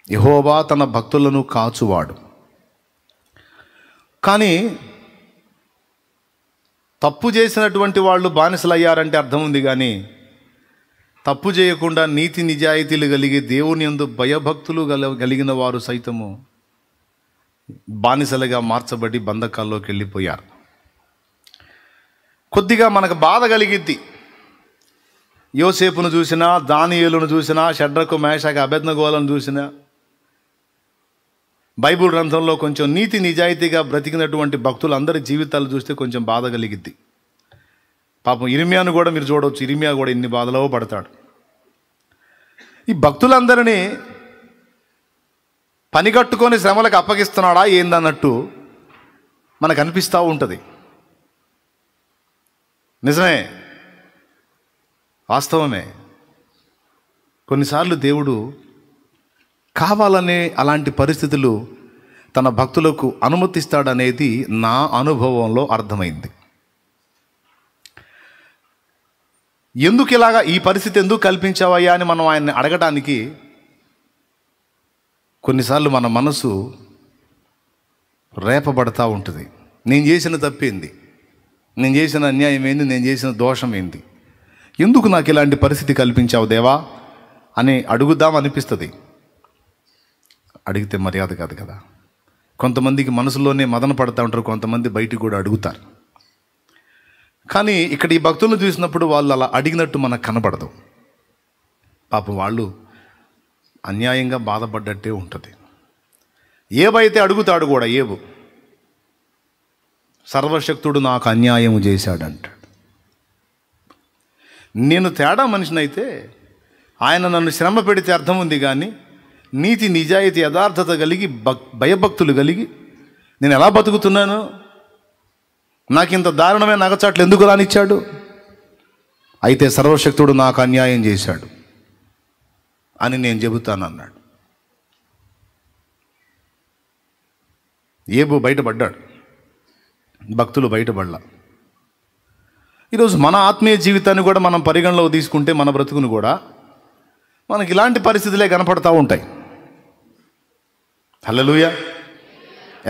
యెహోవా తన భక్తులను కాచువాడు. కానీ తప్పు చేసినటువంటి వాళ్ళు బానిసలయ్యారంటే అర్థం ఉంది, కానీ తప్పు చేయకుండా నీతి నిజాయితీలు కలిగి దేవుని యందు భయభక్తులు కలిగిన వారు సైతము బానిసలుగా మార్చబడి బంధకాల్లోకి వెళ్ళిపోయారు. కొద్దిగా మనకు బాధ కలిగిద్ది. యోసేపును చూసినా, దానియేలును చూసినా, షడ్రకు మేషకు అబేద్నెగోలను చూసినా, బైబిల్ గ్రంథంలో కొంచెం నీతి నిజాయితీగా బ్రతికినటువంటి భక్తులందరి జీవితాలు చూస్తే కొంచెం బాధ కలిగిద్ది. పాపం ఇర్మియాను కూడా మీరు చూడవచ్చు. ఇర్మియా కూడా ఇన్ని బాధలో పడతాడు. ఈ భక్తులందరినీ పని కట్టుకొని శ్రమలకు అప్పగిస్తున్నాడా ఏందన్నట్టు మనకు అనిపిస్తూ ఉంటుంది. నిజమే, వాస్తవమే. కొన్నిసార్లు దేవుడు కావాలనే అలాంటి పరిస్థితులు తన భక్తులకు అనుమతిస్తాడనేది నా అనుభవంలో అర్థమైంది. ఎందుకు ఇలాగా ఈ పరిస్థితి ఎందుకు కల్పించావయ్యా అని మనం ఆయన్ని అడగడానికి కొన్నిసార్లు మన మనసు రేపబడతా ఉంటుంది. నేను చేసిన తప్పేంది, నేను చేసిన అన్యాయం ఏంది, నేను చేసిన దోషం ఏంది, ఎందుకు నాకు ఇలాంటి పరిస్థితి కల్పించావు దేవా అని అడుగుదాం అనిపిస్తుంది. అడిగితే మర్యాద కాదు కదా. కొంతమందికి మనసులోనే మదన పడుతూ ఉంటారు, కొంతమంది బయటికి కూడా అడుగుతారు. కానీ ఇక్కడ ఈ భక్తులను చూసినప్పుడు వాళ్ళు అలా అడిగినట్టు మనకు కనబడదు. పాపం వాళ్ళు అన్యాయంగా బాధపడ్డట్టే ఉంటుంది. ఏవైతే అడుగుతాడు కూడా, ఏవు సర్వశక్తుడు నాకు అన్యాయం చేశాడంటాడు. నేను తేడా మనిషినైతే ఆయన నన్ను శ్రమ పెడితే అర్థం ఉంది, కానీ నీతి నిజాయితీ యథార్థత కలిగి భయభక్తులు కలిగి నేను ఎలా బతుకుతున్నాను, నాకు ఇంత దారుణమైన నగచాట్లు ఎందుకు రానిచ్చాడు, అయితే సర్వశక్తుడు నాకు అన్యాయం చేశాడు అని నేను చెబుతాను అన్నాడు. ఏబు బయటపడ్డాడు, భక్తులు బయటపడలా. ఈరోజు మన ఆత్మీయ జీవితాన్ని కూడా మనం పరిగణలో తీసుకుంటే మన బ్రతుకును కూడా మనకి ఇలాంటి పరిస్థితులే కనపడతా ఉంటాయి. హల్లెలూయా.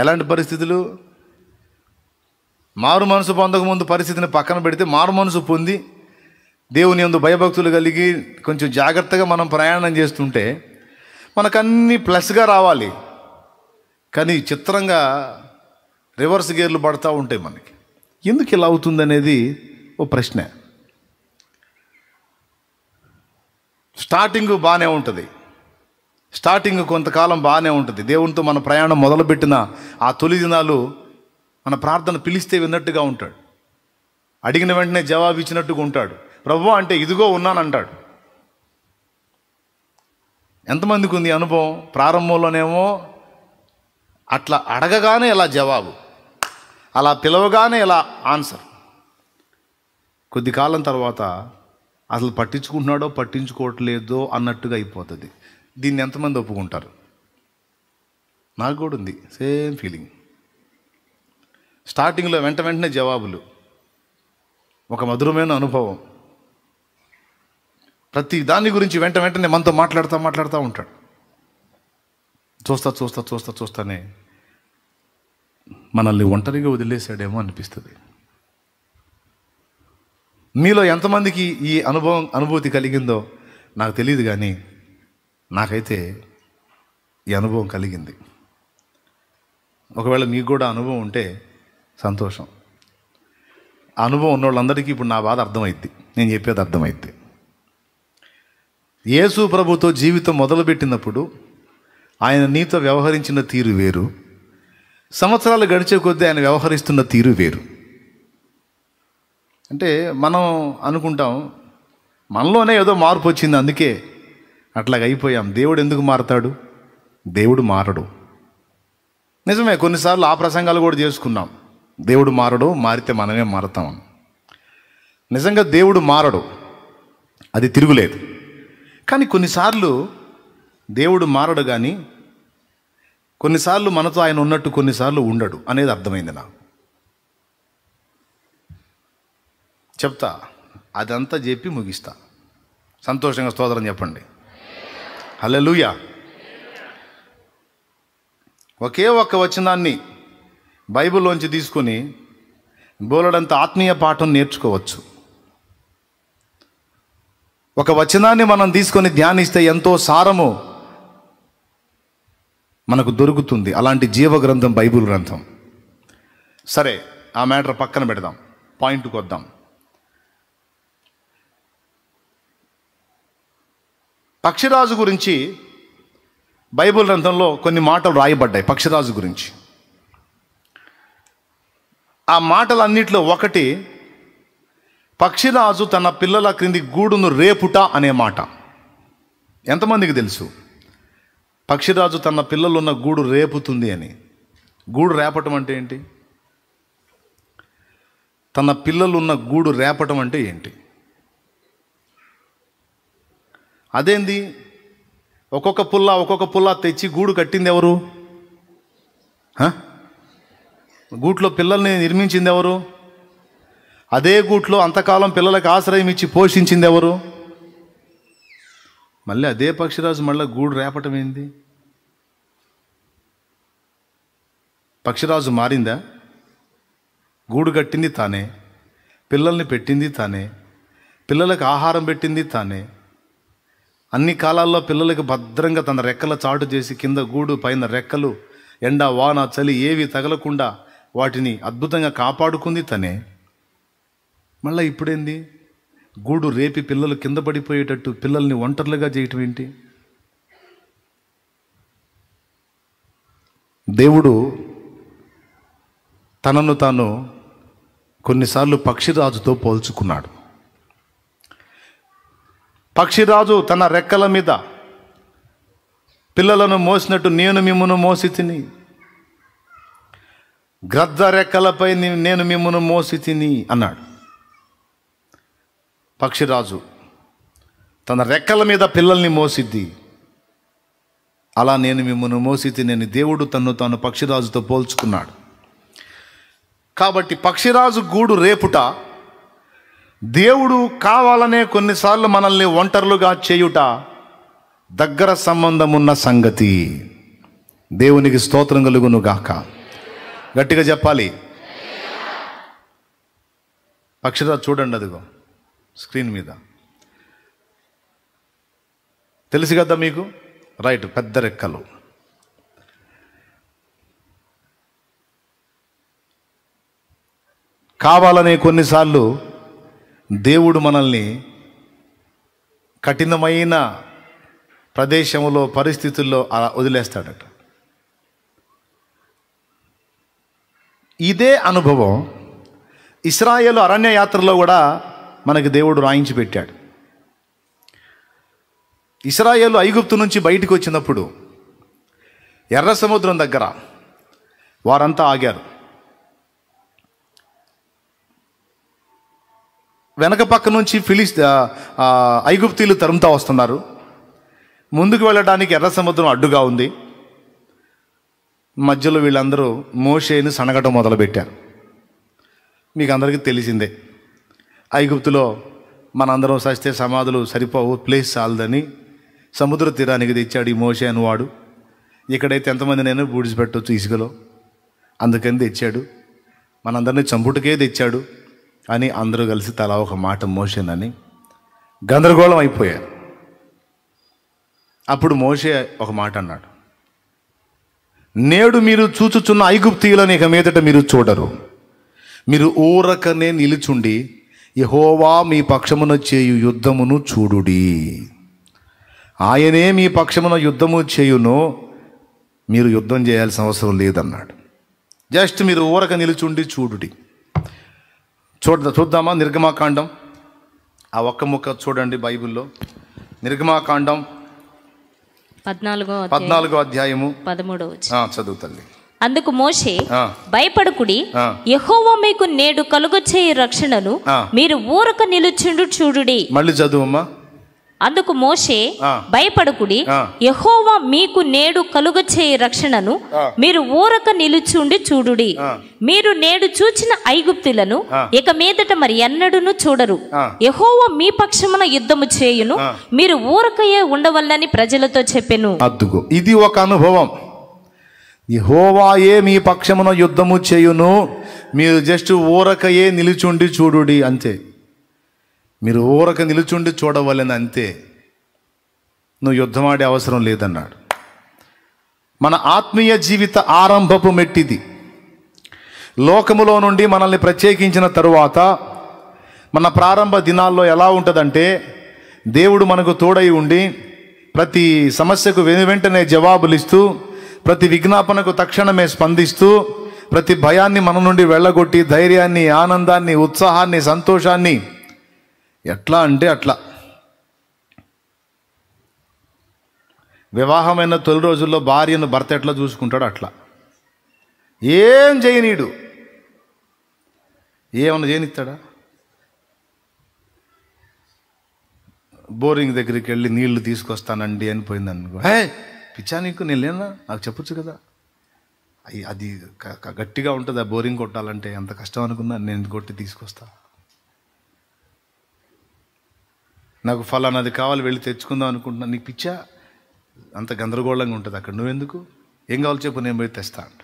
ఎలాంటి పరిస్థితులు? మారు మనసు పొందకముందు పరిస్థితిని పక్కన పెడితే, మారు మనసు పొంది దేవుని యందు భయభక్తులు కలిగి కొంచెం జాగ్రత్తగా మనం ప్రయాణం చేస్తుంటే మనకన్నీ ప్లస్గా రావాలి. కానీ చిత్రంగా రివర్స్ గేర్లు పడతా ఉంటాయి మనకి. ఎందుకు ఇలా అవుతుందనేది ఓ ప్రశ్న. స్టార్టింగ్ బాగానే ఉంటుంది, స్టార్టింగ్ కొంతకాలం బాగానే ఉంటుంది. దేవునితో మన ప్రయాణం మొదలుపెట్టిన ఆ తొలి దినాలు మన ప్రార్థన పిలిస్తే విన్నట్టుగా ఉంటాడు, అడిగిన వెంటనే జవాబు ఇచ్చినట్టుగా ఉంటాడు. ప్రభువా అంటే ఇదిగో ఉన్నానంటాడు. ఎంతమందికి ఉంది అనుభవం? ప్రారంభంలోనేమో అట్లా అడగగానే ఎలా జవాబు, అలా పిలవగానే ఎలా ఆన్సర్. కొద్ది కాలం తర్వాత అసలు పట్టించుకుంటున్నాడో పట్టించుకోవట్లేదో అన్నట్టుగా అయిపోతుంది. దీన్ని ఎంతమంది ఒప్పుకుంటారు? నాకు కూడా ఉంది సేమ్ ఫీలింగ్. స్టార్టింగ్లో వెంటనే జవాబులు, ఒక మధురమైన అనుభవం. ప్రతి దాని గురించి వెంటనే మనతో మాట్లాడుతూ ఉంటాడు. చూస్తానే మనల్ని ఒంటరిగా వదిలేసాడేమో అనిపిస్తుంది. మీలో ఎంతమందికి ఈ అనుభూతి కలిగిందో నాకు తెలియదు, కానీ నాకైతే ఈ అనుభవం కలిగింది. ఒకవేళ మీకు కూడా అనుభవం ఉంటే సంతోషం. ఆ అనుభవం ఉన్న వాళ్ళందరికీ ఇప్పుడు నా బాధ అర్థమైద్ది, నేను చెప్పేది అర్థమైద్ది. యేసు ప్రభుతో జీవితం మొదలుపెట్టినప్పుడు ఆయన నీతో వ్యవహరించిన తీరు వేరు, సంవత్సరాలు గడిచే కొద్దీ ఆయన వ్యవహరిస్తున్న తీరు వేరు. అంటే మనం అనుకుంటాం మనలోనే ఏదో మార్పు వచ్చింది, అందుకే అట్లాగ అయిపోయాం. దేవుడు ఎందుకు మారతాడు? దేవుడు మారడు. నిజమే, కొన్నిసార్లు ఆ ప్రసంగాలు కూడా చేసుకున్నాం. దేవుడు మారడు, మారితే మనమే మారతాం. నిజంగా దేవుడు మారడు, అది తిరుగులేదు. కానీ కొన్నిసార్లు దేవుడు మారడు, కానీ కొన్నిసార్లు మనతో ఆయన ఉన్నట్టు కొన్నిసార్లు ఉండడు అనేది అర్థమైంది నాకు. చెప్తా, అదంతా చెప్పి ముగిస్తా. సంతోషంగా స్తోత్రం చెప్పండి. హల్లెలూయా. ఒకే ఒక్క వచనాన్ని బైబిల్లోంచి తీసుకుని బోలెడంత ఆత్మీయ పాఠం నేర్చుకోవచ్చు. ఒక వచనాన్ని మనం తీసుకొని ధ్యానిస్తే ఎంతో సారము మనకు దొరుకుతుంది. అలాంటి జీవ గ్రంథం బైబిల్ గ్రంథం. సరే, ఆ మ్యాటర్ పక్కన పెడదాం, పాయింట్కి వద్దాం. పక్షిరాజు గురించి బైబిల్ గ్రంథంలో కొన్ని మాటలు రాయబడ్డాయి పక్షిరాజు గురించి. ఆ మాటలన్నిటిలో ఒకటి, పక్షిరాజు తన పిల్లల క్రింది గూడును రేపుట అనే మాట. ఎంతమందికి తెలుసు పక్షిరాజు తన పిల్లలున్న గూడు రేపుతుంది అని? గూడు రేపటం అంటే ఏంటి? తన పిల్లలున్న గూడు రేపటం అంటే ఏంటి? అదేంది? ఒక్కొక్క పుల్ల తెచ్చి గూడు కట్టింది ఎవరు? గూట్లో పిల్లల్ని నిర్మించింది ఎవరు? అదే గూట్లో అంతకాలం పిల్లలకు ఆశ్రయం ఇచ్చి పోషించింది ఎవరు? మళ్ళీ అదే పక్షిరాజు మళ్ళీ గూడు రేపటం ఏంది? పక్షిరాజు మారిందా? గూడు కట్టింది తానే, పిల్లల్ని పెట్టింది తానే, పిల్లలకు ఆహారం పెట్టింది తానే, అన్ని కాలాల్లో పిల్లలకు భద్రంగా తన రెక్కల చాటు చేసి కింద గూడు పైన రెక్కలు ఎండ వాన చలి ఏవి తగలకుండా వాటిని అద్భుతంగా కాపాడుకుంది తనే. మళ్ళీ ఇప్పుడేంది? గూడు రేపి పిల్లలు కింద పడిపోయేటట్టు పిల్లల్ని ఒంటర్లుగా చేయటం ఏంటి? దేవుడు తనను తాను కొన్నిసార్లు పక్షిరాజుతో పోల్చుకున్నాడు. పక్షిరాజు తన రెక్కల మీద పిల్లలను మోసినట్టు నేను మిమ్మును మోసి తిని, గ్రద్ద రెక్కలపై నేను మిమ్మును మోసి తిని అన్నాడు. పక్షిరాజు తన రెక్కల మీద పిల్లల్ని మోసిద్ది, అలా నేను మిమ్మును మోసి తిని దేవుడు తన్ను తాను పక్షిరాజుతో పోల్చుకున్నాడు. కాబట్టి పక్షిరాజు గూడు రేపుట, దేవుడు కావాలనే కొన్నిసార్లు మనల్ని ఒంటరులుగా చేయుట దగ్గర సంబంధం ఉన్న సంగతి. దేవునికి స్తోత్రం కలుగును గాక. గట్టిగా చెప్పాలి. పక్షిరాజు చూడండి, అదిగో స్క్రీన్ మీద తెలుసు కదా మీకు, రైట్, పెద్ద రెక్కలు. కావాలనే కొన్నిసార్లు దేవుడు మనల్ని కఠినమైన ప్రదేశంలో పరిస్థితుల్లో అలా వదిలేస్తాడట. ఇదే అనుభవం ఇశ్రాయేలు అరణ్య యాత్రలో కూడా మనకి దేవుడు రాయించి పెట్టాడు. ఇశ్రాయేలు ఐగుప్తు నుంచి బయటికి వచ్చినప్పుడు ఎర్ర సముద్రం దగ్గర వారంతా ఆగారు. వెనక పక్క నుంచి ఐగుప్తీయులు తరుముతా వస్తున్నారు. ముందుకు వెళ్ళడానికి ఎర్ర సముద్రం అడ్డుగా ఉంది. మధ్యలో వీళ్ళందరూ మోషేని సనగటం మొదలుపెట్టారు. మీకు అందరికీ తెలిసిందే, ఐగుప్తులో మనందరం సస్తే సమాధులు సరిపోవు, ప్లేస్ చాలదని సముద్ర తీరానికి తెచ్చాడు ఈ మోషే అనువాడు. ఇక్కడైతే ఎంతమంది నేను బూడిసిపెట్టవచ్చు ఇసుకలో, అందుకని తెచ్చాడు. మనందరినీ చంపుటకే తెచ్చాడు అని అందరూ కలిసి తలా ఒక మాట మోషేనని గందరగోళం అయిపోయారు. అప్పుడు మోషే ఒక మాట అన్నాడు, నేడు మీరు చూచుచున్న ఐగుప్తీయులను ఇక మీదట మీరు చూడరు. మీరు ఊరకనే నిలుచుండి యెహోవా మీ పక్షమున చేయు యుద్ధమును చూడుడి. ఆయనే మీ పక్షమున యుద్ధము చేయును, మీరు యుద్ధం చేయాల్సిన అవసరం లేదన్నాడు. జస్ట్ మీరు ఊరక నిలుచుండి చూడుడి. చూద్దామా? నిర్గమాకాండం ఆ ఒక్క ముక్క చూడండి బైబిల్లో. నిర్గమాకాండం 14వ అధ్యాయము 13వ చదువు తల్లి. అందుకు మోషే, భయపడకుడి, యెహోవా మీకు నేడు కలుగచేయు రక్షణను మీరు ఊరక నిలుచుండు చూడుడి. మళ్ళీ చదువమ్మా. అందుకు మోషే, భయపడకుడి, యెహోవా మీకు నేడు కలుగచేయు రక్షణను మీరు ఊరక నిలుచుండి చూడుడి. మీరు నేడు చూచిన ఐగుప్తులను ఇక మీదట మరి ఎన్నడూను చూడరు. యెహోవా మీ పక్షమున యుద్ధము చేయును, మీరు ఊరకయే ఉండవల్లని ప్రజలతో చెప్పెను. అద్దుగో, ఇది ఒక అనుభవం. యెహోవాయే మీ పక్షమున యుద్ధము చేయును, మీరు జస్ట్ ఊరకయే నిలుచుండి చూడుడి అంతే. మీరు ఊరక నిలుచుండి చూడవలెను అంతే, నువ్వు యుద్ధం ఆడే అవసరం లేదన్నాడు. మన ఆత్మీయ జీవిత ఆరంభపు మెట్టిది. లోకములో నుండి మనల్ని ప్రత్యేకించిన తరువాత మన ప్రారంభ దినాల్లో ఎలా ఉంటుందంటే, దేవుడు మనకు తోడై ఉండి ప్రతి సమస్యకు వెనువెంటనే జవాబులు ఇస్తూ, ప్రతి విజ్ఞాపనకు తక్షణమే స్పందిస్తూ, ప్రతి భయాన్ని మన నుండి వెళ్ళగొట్టి ధైర్యాన్ని, ఆనందాన్ని, ఉత్సాహాన్ని, సంతోషాన్ని ఎట్లా అంటే అట్లా. వివాహమైన తొలి రోజుల్లో భార్యను భర్త ఎట్లా చూసుకుంటాడు అట్లా. ఏం చేయనీడు, ఏమన్నా చేయనిస్తాడా? బోరింగ్ దగ్గరికి వెళ్ళి నీళ్లు తీసుకొస్తానండి అని పోయింది అనుకో, హే పిచ్చా నీకు, నేను లేనా, నాకు చెప్పొచ్చు కదా. అది గట్టిగా ఉంటుంది ఆ బోరింగ్ కొట్టాలంటే, ఎంత కష్టం అనుకున్నా నేను కొట్టి తీసుకొస్తా. నాకు ఫలానాది కావాలి, వెళ్ళి తెచ్చుకుందాం అనుకుంటున్నా, నీకు పిచ్చా, అంత గందరగోళంగా ఉంటుంది అక్కడ, నువ్వెందుకు, ఏం కావాలి చెప్పు, నేను పోయి తెస్తా అంట.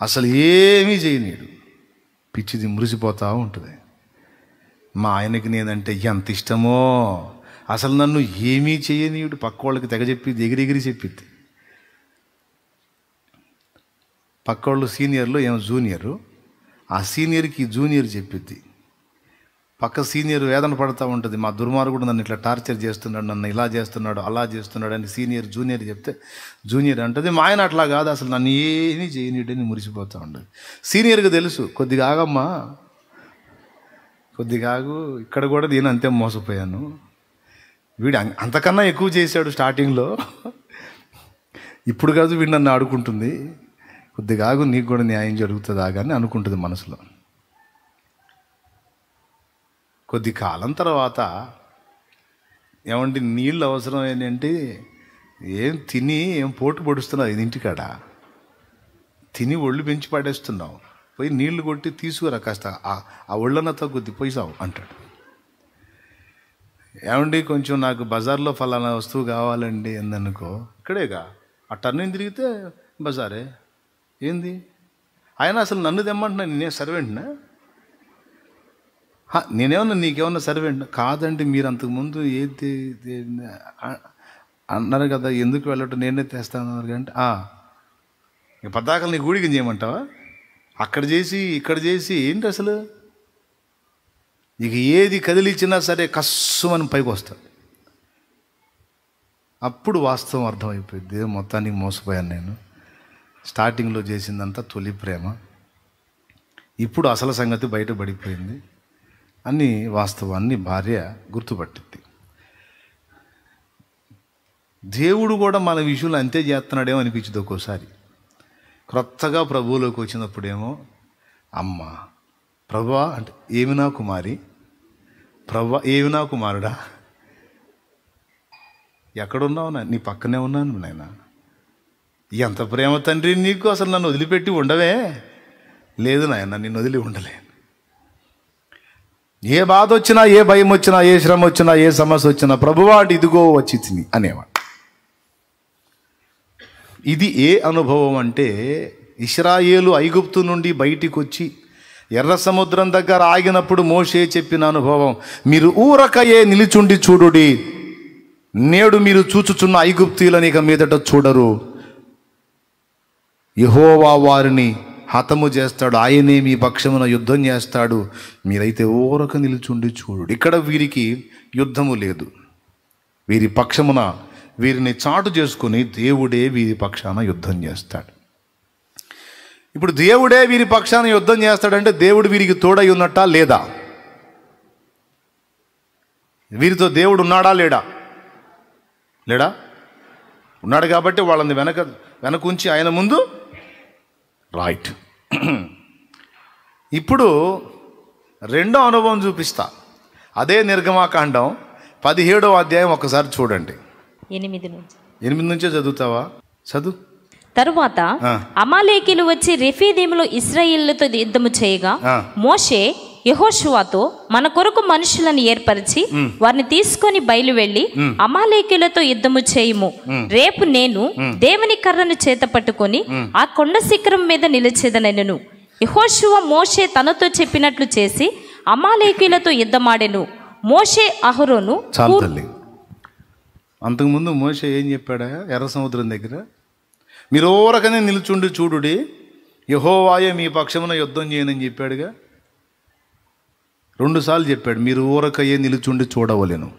అసలు ఏమీ చేయనీడు, పిచ్చిది మురిసిపోతూ ఉంటుంది. మా ఆయనకి నేనంటే ఎంత ఇష్టమో, అసలు నన్ను ఏమీ చేయనీయుడు, పక్క వాళ్ళకి తెగ చెప్పిద్ది, ఎగిరెగిరి చెప్పిద్ది. పక్క వాళ్ళు సీనియర్లు ఏమో జూనియరు, ఆ సీనియర్కి జూనియర్ చెప్పిద్ది. పక్క సీనియర్ వేదన పడుతూ ఉంటుంది, మా దుర్మార్గుడు నన్ను ఇట్లా టార్చర్ చేస్తున్నాడు, నన్ను ఇలా చేస్తున్నాడు, అలా చేస్తున్నాడు అని సీనియర్ జూనియర్ చెప్తే జూనియర్ అంటుంది, మా ఆయన అట్లా కాదు, అసలు నన్ను ఏమీ చేయనీడని మురిసిపోతూ ఉండదు. సీనియర్కి తెలుసు, కొద్దిగా ఆగమ్మా, కొద్దిగా ఆగు, ఇక్కడ కూడా నేను అంతే మోసపోయాను, వీడు అంతకన్నా ఎక్కువ చేశాడు స్టార్టింగ్లో, ఇప్పుడు కాదు వీడు నన్ను ఆడుకుంటుంది, కొద్దిగా ఆగు, నీకు కూడా న్యాయం జరుగుతుందా కానీ అనుకుంటుంది మనసులో. కొద్ది కాలం తర్వాత ఏమంటే నీళ్ళు అవసరం ఏంటంటే, ఏం తిని ఏం పోటు పొడుస్తున్నావు ఇది ఇంటికాడ, తిని ఒళ్ళు పెంచి పడేస్తున్నావు, పోయి నీళ్లు కొట్టి తీసుకురా కాస్త, ఆ ఒళ్ళనతో కొద్ది పోయిసావు అంటాడు. ఏమండి కొంచెం నాకు బజార్లో ఫలానా వస్తువు కావాలండి అందనుకో, ఇక్కడేగా ఆ టర్నింగ్ తిరిగితే బజారే, ఏంది ఆయన అసలు నన్ను తెమ్మంటున్నా, నేనే సర్వెంట్నా, నేనేమన్నా నీకేమన్నా సర్వెంట్ కాదండి, మీరు అంతకుముందు ఏది అన్నారు కదా, ఎందుకు వెళ్ళటం, నేనే తెస్తాను అంటే, ఇక పద్దాకలు నీ గూడికి చేయమంటావా, అక్కడ చేసి ఇక్కడ చేసి ఏంటి అసలు, ఇక ఏది కదిలిచ్చినా సరే కస్సుమని పైకి వస్తుంది. అప్పుడు వాస్తవం అర్థమైపోయింది, మొత్తానికి మోసపోయాను నేను, స్టార్టింగ్లో చేసిందంతా తొలి ప్రేమ, ఇప్పుడు అసలు సంగతి బయటపడిపోయింది అన్ని వాస్తవాన్ని భార్య గుర్తుపట్టింది. దేవుడు కూడా మన విషయంలో అంతే చేస్తున్నాడేమో అనిపించింది ఒక్కోసారి. క్రొత్తగా ప్రభువులోకి వచ్చినప్పుడేమో, అమ్మ ప్రభువా అంటే ఏమినా కుమారి, ప్రభువా ఏమినా కుమారుడా, ఎక్కడున్నావు, నీ పక్కనే ఉన్నాను నాయనా, ఎంత ప్రేమ తండ్రి నీకు, అసలు నన్ను వదిలిపెట్టి ఉండవే, లేదు నాయన నిన్ను వదిలి ఉండలే, ఏ బాధ వచ్చినా, ఏ భయం వచ్చినా, ఏ శ్రమ వచ్చినా, ఏ సమస్య వచ్చినా, ప్రభువా ఇదిగో వచ్చి తిని అనేవాడు. ఇది ఏ అనుభవం అంటే, ఇశ్రాయేలు ఐగుప్తు నుండి బయటికి వచ్చి ఎర్ర సముద్రం దగ్గర ఆగినప్పుడు మోషే చెప్పిన అనుభవం. మీరు ఊరకయే నిలుచుండి చూడుడి, నేడు మీరు చూచుచున్న ఐగుప్తీయులను ఇక మీదట చూడరు, యెహోవా వారిని హతము చేస్తాడు, ఆయనే మీ పక్షమున యుద్ధం చేస్తాడు, మీరైతే ఊరక నిలుచుండి చూడు. ఇక్కడ వీరికి యుద్ధము లేదు, వీరి పక్షమున వీరిని చాటు చేసుకుని దేవుడే వీరి పక్షాన యుద్ధం చేస్తాడు. ఇప్పుడు దేవుడే వీరి పక్షాన యుద్ధం చేస్తాడంటే దేవుడు వీరికి తోడై ఉన్నట్టా లేదా, వీరితో దేవుడు ఉన్నాడా లేడా, లేడా, ఉన్నాడు కాబట్టి వాళ్ళని వెనకుంచి ఆయన ముందు రైట్. ఇప్పుడు రెండో అనుభవం చూపిస్తా, అదే నిర్గమాకాండం 17వ అధ్యాయం ఒకసారి చూడండి. 8 నుంచే చదువుతావా, చదువు. తరువాత అమాలేకీయులు వచ్చి రెఫీదీములో ఇశ్రాయేలుతో యుద్ధము చేయగా మోషే యెహోషువతో, మన కొరకు మనుషులను ఏర్పరిచి వారిని తీసుకొని బయలు వెళ్లి అమాలేకీయులతో యుద్ధము చేయుము. రేపు నేను దేవుని కర్రను చేత పట్టుకొని ఆ కొండ శిఖరం మీద నిలిచేదనెను. యెహోషువ మోషే తనతో చెప్పినట్లు చేసి అమాలేకీయులతో యుద్ధమాడెను. మోషే అహరోను. చాలు తల్లి. అంతకుముందు మోషే ఏం చెప్పాడా ఎర్ర సముద్రం దగ్గర? మీరు ఓరకనే నిలుచుండి చూడుడి, యెహోవాయే మీ పక్షమున యుద్ధం చేయనని చెప్పాడుగా. 2 సార్లు చెప్పాడు, మీరు ఊరకయ్యే నిలుచుండి చూడవలెను.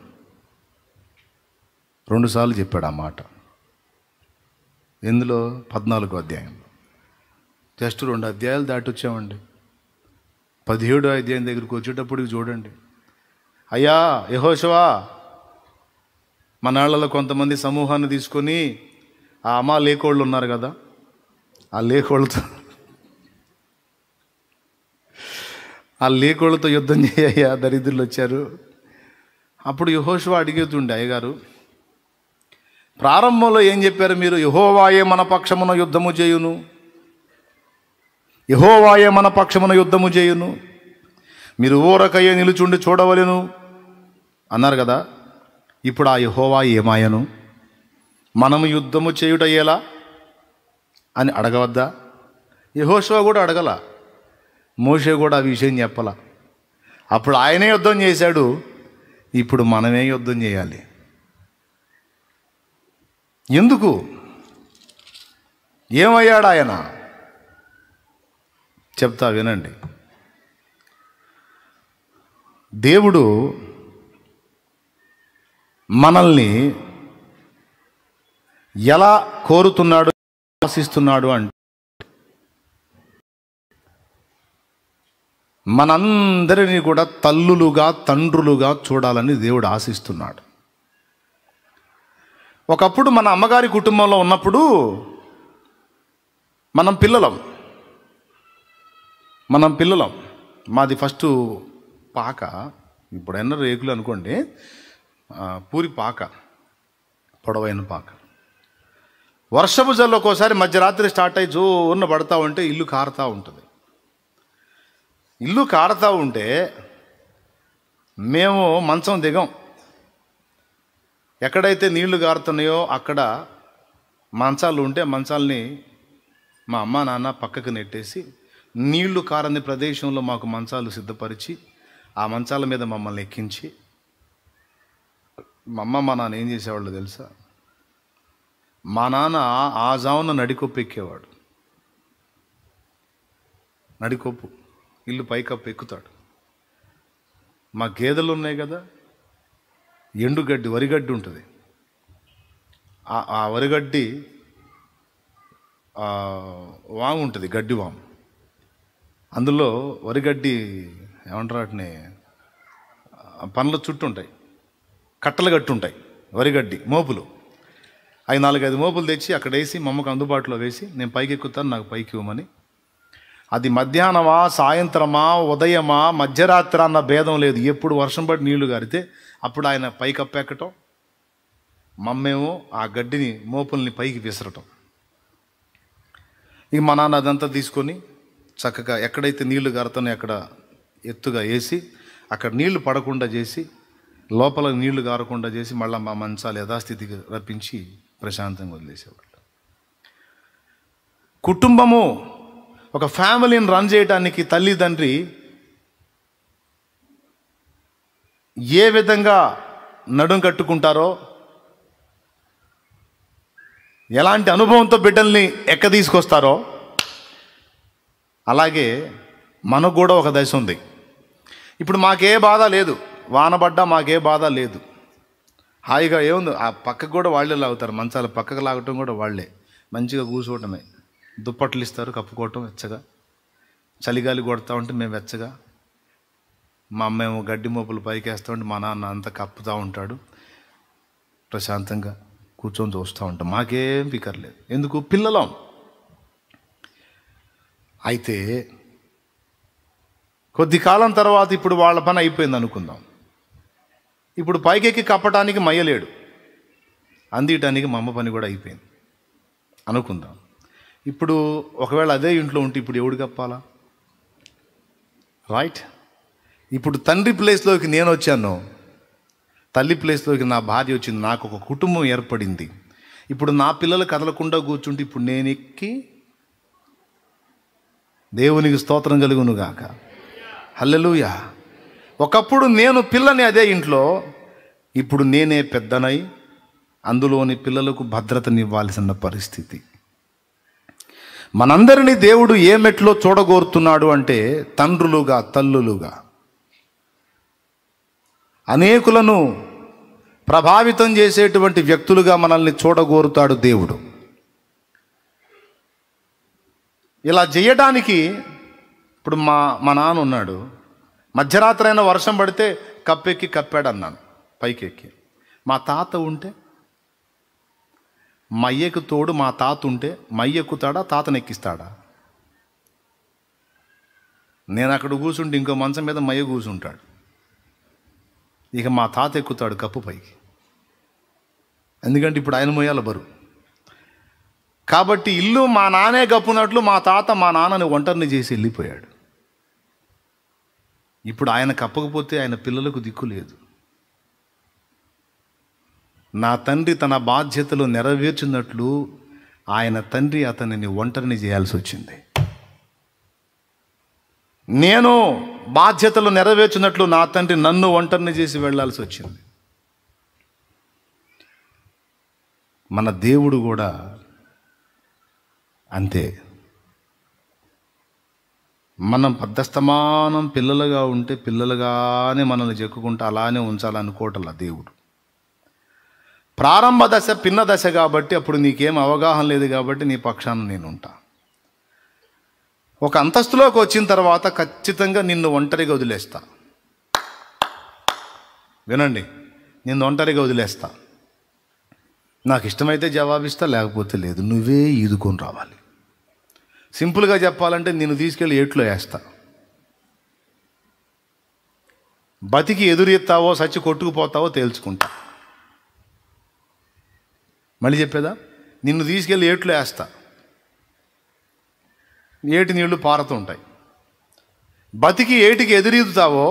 2 సార్లు చెప్పాడు ఆ మాట. ఎందులో? 14వ అధ్యాయంలో. జస్ట్ 2 అధ్యాయాలు దాటి వచ్చామండి. 17వ అధ్యాయం దగ్గరికి వచ్చేటప్పటికి చూడండి, అయ్యా యెహోషువా, మనాళ్ళలో కొంతమంది సమూహాన్ని తీసుకొని ఆ అమాలేకోళ్ళు ఉన్నారు కదా, ఆ లేకోళ్ళతో యుద్ధం చేయయ్యా, దరిద్రులు వచ్చారు. అప్పుడు యెహోషువ అడిగేతుండే, అయ్యగారు ప్రారంభంలో ఏం చెప్పారు మీరు? యెహోవాయే మన పక్షమున యుద్ధము చేయును, యెహోవాయే మన పక్షమున యుద్ధము చేయును, మీరు ఊరకయ్యే నిలుచుండి చూడవలెను అన్నారు కదా. ఇప్పుడు ఆ యెహోవా ఏమాయను? మనము యుద్ధము చేయుటయ్యేలా అని అడగవద్దా? యెహోషువ కూడా అడగల, మోషే కూడా ఆ విషయం చెప్పల. అప్పుడు ఆయనే యుద్ధం చేశాడు, ఇప్పుడు మనమే యుద్ధం చేయాలి. ఎందుకు? ఏమయ్యాడు ఆయన? చెప్తా వినండి. దేవుడు మనల్ని ఎలా కోరుతున్నాడు, ఆశిస్తున్నాడు అంటే, మనందరినీ కూడా తల్లులుగా తండ్రులుగా చూడాలని దేవుడు ఆశిస్తున్నాడు. ఒకప్పుడు మన అమ్మగారి కుటుంబంలో ఉన్నప్పుడు మనం పిల్లలం. మాది ఫస్ట్ పాక, ఇప్పుడైనా రేకులు అనుకోండి, పూరి పాక, పొడవైన పాక. వర్షపు జల్లు ఒక్కోసారి మధ్యరాత్రి స్టార్ట్ అయ్యి జోరున పడతా ఉంటే ఇల్లు కారుతూ ఉంటుంది. ఇల్లు కారుతూ ఉంటే మేము మంచం దిగం. ఎక్కడైతే నీళ్లు కారుతున్నాయో అక్కడ మంచాలు ఉంటే మంచాలని మా అమ్మ నాన్న పక్కకు నెట్టేసి నీళ్లు కారని ప్రదేశంలో మాకు మంచాలు సిద్ధపరిచి ఆ మంచాల మీద మమ్మల్ని ఎక్కించి, మా అమ్మ మా నాన్న ఏం చేసేవాళ్ళు తెలుసా? మా నాన్న ఆ జామున నడికొప్పు ఎక్కేవాడు. నడికొప్పు, ఇల్లు పైకప్పు ఎక్కుతాడు. మా గేదెలు ఉన్నాయి కదా, ఎండుగడ్డి, వరిగడ్డి ఉంటుంది. ఆ వరిగడ్డి వాము ఉంటుంది, గడ్డి వాము. అందులో వరిగడ్డి ఏమంటారు వాటిని, పనుల చుట్టూ ఉంటాయి, కట్టలు కట్టు ఉంటాయి వరిగడ్డి మోపులు. 4-5 మోపులు తెచ్చి అక్కడ వేసి మా అమ్మకు అందుబాటులో వేసి, నేను పైకి ఎక్కుతాను నాకు పైకి ఇవ్వమని. అది మధ్యాహ్నమా, సాయంత్రమా, ఉదయమా, మధ్యరాత్రి అన్న భేదం లేదు. ఎప్పుడు వర్షం పడి నీళ్లు గారితే అప్పుడు ఆయన పైకి అప్పెక్కటం, మమ్మేమో ఆ గడ్డిని మోపుల్ని పైకి విసరటం. ఇక మా నాన్న అదంతా తీసుకొని చక్కగా ఎక్కడైతే నీళ్లు గారుతానో అక్కడ ఎత్తుగా వేసి, అక్కడ నీళ్లు పడకుండా చేసి, లోపల నీళ్లు గారకుండా చేసి, మళ్ళీ మా మంచాలు యథాస్థితికి రప్పించి ప్రశాంతంగా వదిలేసేవాళ్ళు. కుటుంబము, ఒక ఫ్యామిలీని రన్ చేయడానికి తల్లిదండ్రి ఏ విధంగా నడుం కట్టుకుంటారో, ఎలాంటి అనుభవంతో బిడ్డల్ని ఎక్క తీసుకొస్తారో, అలాగే మనకు కూడా ఒక దశ ఉంది. ఇప్పుడు మాకే బాధ లేదు, వానబడ్డా మాకే బాధ లేదు, హాయిగా ఏముంది. ఆ పక్కకు కూడా వాళ్ళే లాగుతారు, మంచాల పక్కకు లాగటం కూడా వాళ్ళే, మంచిగా కూర్చోవటమే. దుప్పట్లు ఇస్తారు, కప్పుకోవటం వెచ్చగా. చలిగాలి కొడతా ఉంటే మేము వెచ్చగా, మా అమ్మేమో గడ్డి మోపులు పైకి వేస్తూ ఉంటే మా నాన్న అంతా కప్పుతూ ఉంటాడు. ప్రశాంతంగా కూర్చొని చూస్తూ ఉంటాం, మాకేం ఫికర్లేదు. ఎందుకు? పిల్లలం. అయితే కొద్ది కాలం తర్వాత ఇప్పుడు వాళ్ళ పని అయిపోయింది అనుకుందాం. ఇప్పుడు పైకెక్కి కప్పటానికి మయ్యలేడు, అందియటానికి మా అమ్మ పని కూడా అయిపోయింది అనుకుందాం. ఇప్పుడు ఒకవేళ అదే ఇంట్లో ఉంటే ఇప్పుడు ఎవడు కప్పాలా? రైట్? ఇప్పుడు తండ్రి ప్లేస్లోకి నేను వచ్చాను, తల్లి ప్లేస్లోకి నా భార్య వచ్చింది, నాకు ఒక కుటుంబం ఏర్పడింది. ఇప్పుడు నా పిల్లలు కదలకుండా కూర్చుంటే ఇప్పుడు నేను ఎక్కి, దేవునికి స్తోత్రం కలుగును గాక, హల్లెలూయా. ఒకప్పుడు నేను పిల్లని అదే ఇంట్లో, ఇప్పుడు నేనే పెద్దనై అందులోని పిల్లలకు భద్రతనివ్వాల్సిన పరిస్థితి. మనందరినీ దేవుడు ఏ మెట్లో చూడగోరుతున్నాడు అంటే తండ్రులుగా, తల్లులుగా, అనేకులను ప్రభావితం చేసేటువంటి వ్యక్తులుగా మనల్ని చూడగోరుతాడు దేవుడు. ఇలా చేయడానికి ఇప్పుడు మా నాన్న ఉన్నాడు, మధ్యరాత్రి అయినా వర్షం పడితే కప్పెక్కి కప్పాడు అన్నాను పైకెక్కి. మా తాత ఉంటే, మయ్యకు తోడు మా తాత ఉంటే మయ్య ఎక్కుతాడా, తాతను ఎక్కిస్తాడా? నేను అక్కడ కూర్చుంటే ఇంకో మంచం మీద మయ్య కూర్చుంటాడు, ఇక మా తాత ఎక్కుతాడు కప్పు పైకి, ఎందుకంటే ఇప్పుడు ఆయన మొయ్యాల బరువు. కాబట్టి ఇల్లు మా నాన్నే కప్పునట్లు మా తాత మా నాన్నని ఒంటరిని చేసి వెళ్ళిపోయాడు. ఇప్పుడు ఆయన కప్పకపోతే ఆయన పిల్లలకు దిక్కు లేదు. నా తండ్రి తన బాధ్యతలు నెరవేర్చినట్లు ఆయన తండ్రి అతనిని ఒంటరిని చేయాల్సి వచ్చింది. నేను బాధ్యతలు నెరవేర్చినట్లు నా తండ్రి నన్ను ఒంటరిని చేసి వెళ్ళాల్సి వచ్చింది. మన దేవుడు కూడా అంతే. మనం పద్దస్తమానం పిల్లలుగా ఉంటే పిల్లలుగానే మనల్ని చెక్కుకుంటూ అలానే ఉంచాలనుకోవటంలా దేవుడు. ప్రారంభ దశ పిన్న దశ కాబట్టి అప్పుడు నీకేం అవగాహన లేదు కాబట్టి నీ పక్షాన నేను ఉంటా. ఒక అంతస్తులోకి వచ్చిన తర్వాత ఖచ్చితంగా నిన్ను ఒంటరిగా వదిలేస్తా. వినండి, నిన్ను ఒంటరిగా వదిలేస్తా. నాకు ఇష్టమైతే జవాబిస్తా, లేకపోతే లేదు. నువ్వే ఈదుకొని రావాలి. సింపుల్గా చెప్పాలంటే నిన్ను తీసుకెళ్ళి ఏట్లో వేస్తా. బతికి ఎదురెత్తావో సచ్చి కొట్టుకుపోతావో తేల్చుకుంటా. మళ్ళీ చెప్పేదా? నిన్ను తీసుకెళ్ళి ఏట్లో వేస్తా. ఏటి నీళ్లు పారుతూ ఉంటాయి. బతికి ఏటికి ఎదురీదుతావో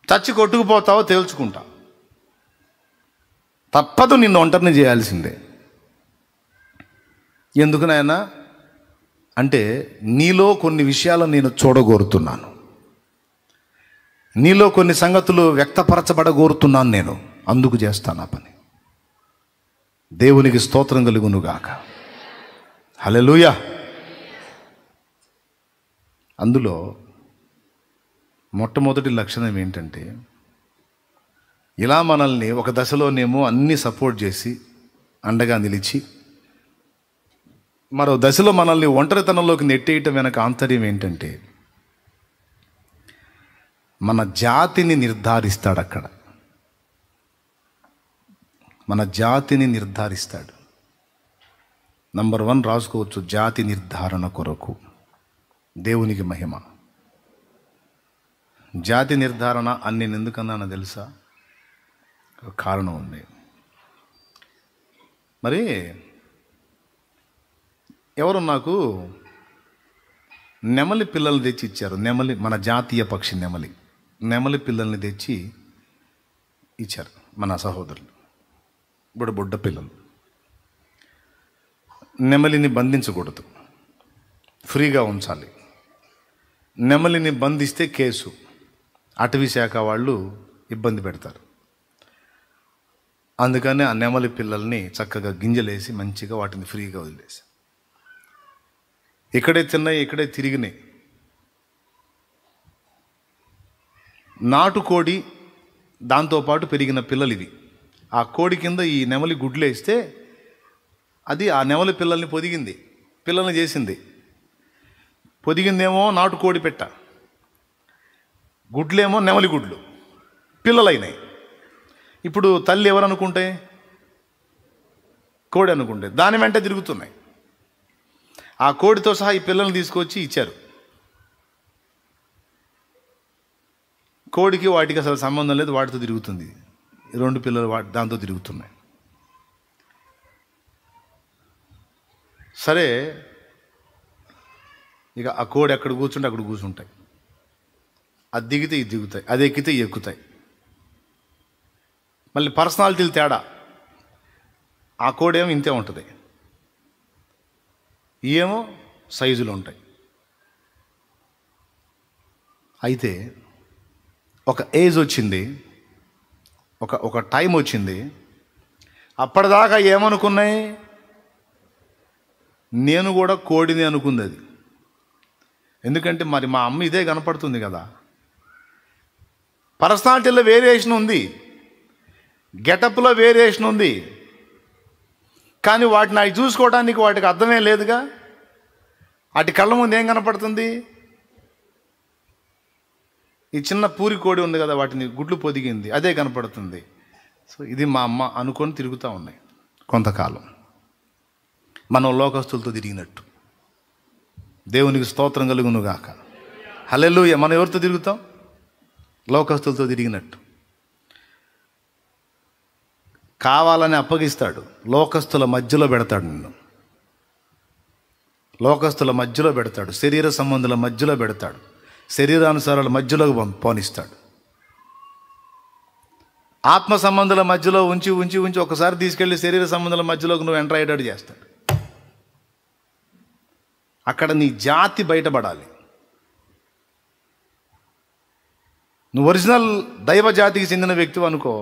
చచ్చి కొట్టుకుపోతావో తేల్చుకుంటా. తప్పదు, నిన్ను ఒంటరిని చేయాల్సిందే. ఎందుకు నాయనా అంటే నీలో కొన్ని విషయాలు నేను చూడగోరుతున్నాను, నీలో కొన్ని సంగతులు వ్యక్తపరచబడగోరుతున్నాను నేను, అందుకు చేస్తాను ఆ పని. దేవునికి స్తోత్రం కలుగును గాక, హల్లెలూయా. అందులో మొట్టమొదటి లక్షణం ఏంటంటే, ఇలా మనల్ని ఒక దశలోనేమో అన్నీ సపోర్ట్ చేసి అండగా నిలిచి, మరో దశలో మనల్ని ఒంటరితనంలోకి నెట్టేయటం వెనక ఆంతర్యం ఏంటంటే, మన జాతిని నిర్ధారిస్తాడు. అక్కడ మన జాతిని నిర్ధారిస్తాడు. నంబర్ 1 రాసుకోవచ్చు, జాతి నిర్ధారణ కొరకు. దేవునికి మహిమ. జాతి నిర్ధారణ అని నేను ఎందుకన్నానో తెలుసా? ఒక కారణం ఉంది. మరి ఎవరు నాకు నెమలి పిల్లలు తెచ్చి ఇచ్చారు. నెమలి, మన జాతీయ పక్షి నెమలి. నెమలి పిల్లల్ని తెచ్చి ఇచ్చారు మన సహోదరులు, బుడ్డ పిల్లలు. నెమలిని బంధించకూడదు, ఫ్రీగా ఉంచాలి. నెమలిని బంధిస్తే కేసు, అటవీ శాఖ వాళ్ళు ఇబ్బంది పెడతారు. అందుకని ఆ నెమలి పిల్లల్ని చక్కగా గింజలేసి మంచిగా వాటిని ఫ్రీగా వదిలేసి, ఇక్కడే తిన్నాయి, ఇక్కడే తిరిగినాయి. నాటుకోడి దాంతోపాటు పెరిగిన పిల్లలు ఇవి. ఆ కోడి కింద ఈ నెమలి గుడ్లు వేస్తే అది ఆ నెమలి పిల్లల్ని పొదిగింది, పిల్లల్ని చేసింది. పొదిగిందేమో నాటుకోడి పెట్ట, గుడ్లేమో నెమలి గుడ్లు, పిల్లలైనాయి. ఇప్పుడు తల్లి ఎవరు అనుకుంటే? కోడి అనుకుంటే దాని వెంట తిరుగుతున్నాయి. ఆ కోడితో సహా ఈ పిల్లల్ని తీసుకొచ్చి ఇచ్చారు. కోడికి వాటికి అసలు సంబంధం లేదు, వాటితో తిరుగుతుంది. 2 పిల్లలు దాంతో తిరుగుతున్నాయి. సరే, ఇక ఆ కోడి ఎక్కడ కూర్చుంటే అక్కడ కూర్చుంటాయి. అది దిగితే ఇది దిగుతాయి, అది ఎక్కితే ఇవి ఎక్కుతాయి. మళ్ళీ పర్సనాలిటీలు తేడా. ఆ కోడేమో ఇంతే ఉంటుంది, ఏమో సైజులు ఉంటాయి. అయితే ఒక ఏజ్ వచ్చింది, ఒక టైం వచ్చింది. అప్పటిదాకా ఏమనుకున్నాయి? నేను కూడా కోడిని అనుకుంది అది. ఎందుకంటే మరి మా అమ్మ ఇదే కనపడుతుంది కదా. పర్సనాలిటీలో వేరియేషన్ ఉంది, గెటప్లో వేరియేషన్ ఉంది, కానీ వాటిని అవి చూసుకోవడానికి వాటికి అర్థమే లేదుగా. వాటి కళ్ళ ముందు ఏం కనపడుతుంది? ఈ చిన్న పూరి కోడి ఉంది కదా, వాటిని గుడ్లు పొదిగింది, అదే కనపడుతుంది. సో ఇది మా అమ్మ అనుకొని తిరుగుతూ ఉన్నాయి కొంతకాలం. మనం లోకస్తులతో తిరిగినట్టు. దేవునికి స్తోత్రం కలుగును గాక. హల్లెలూయా. మనం ఎవరితో తిరుగుతాం? లోకస్తులతో తిరిగినట్టు. కావాలని అప్పగిస్తాడు, లోకస్తుల మధ్యలో పెడతాడు నిన్ను. లోకస్తుల మధ్యలో పెడతాడు, శరీర సంబంధుల మధ్యలో పెడతాడు, శరీరానుసారాల మధ్యలోకి పోనిస్తాడు. ఆత్మ సంబంధుల మధ్యలో ఉంచి ఉంచి ఉంచి ఒకసారి తీసుకెళ్ళి శరీర సంబంధుల మధ్యలోకి నువ్వు ఎంటర్ అయ్యేటట్టు చేస్తాడు. అక్కడ నీ జాతి బయటపడాలి. నువ్వు ఒరిజినల్ దైవ జాతికి చెందిన వ్యక్తివి అనుకో,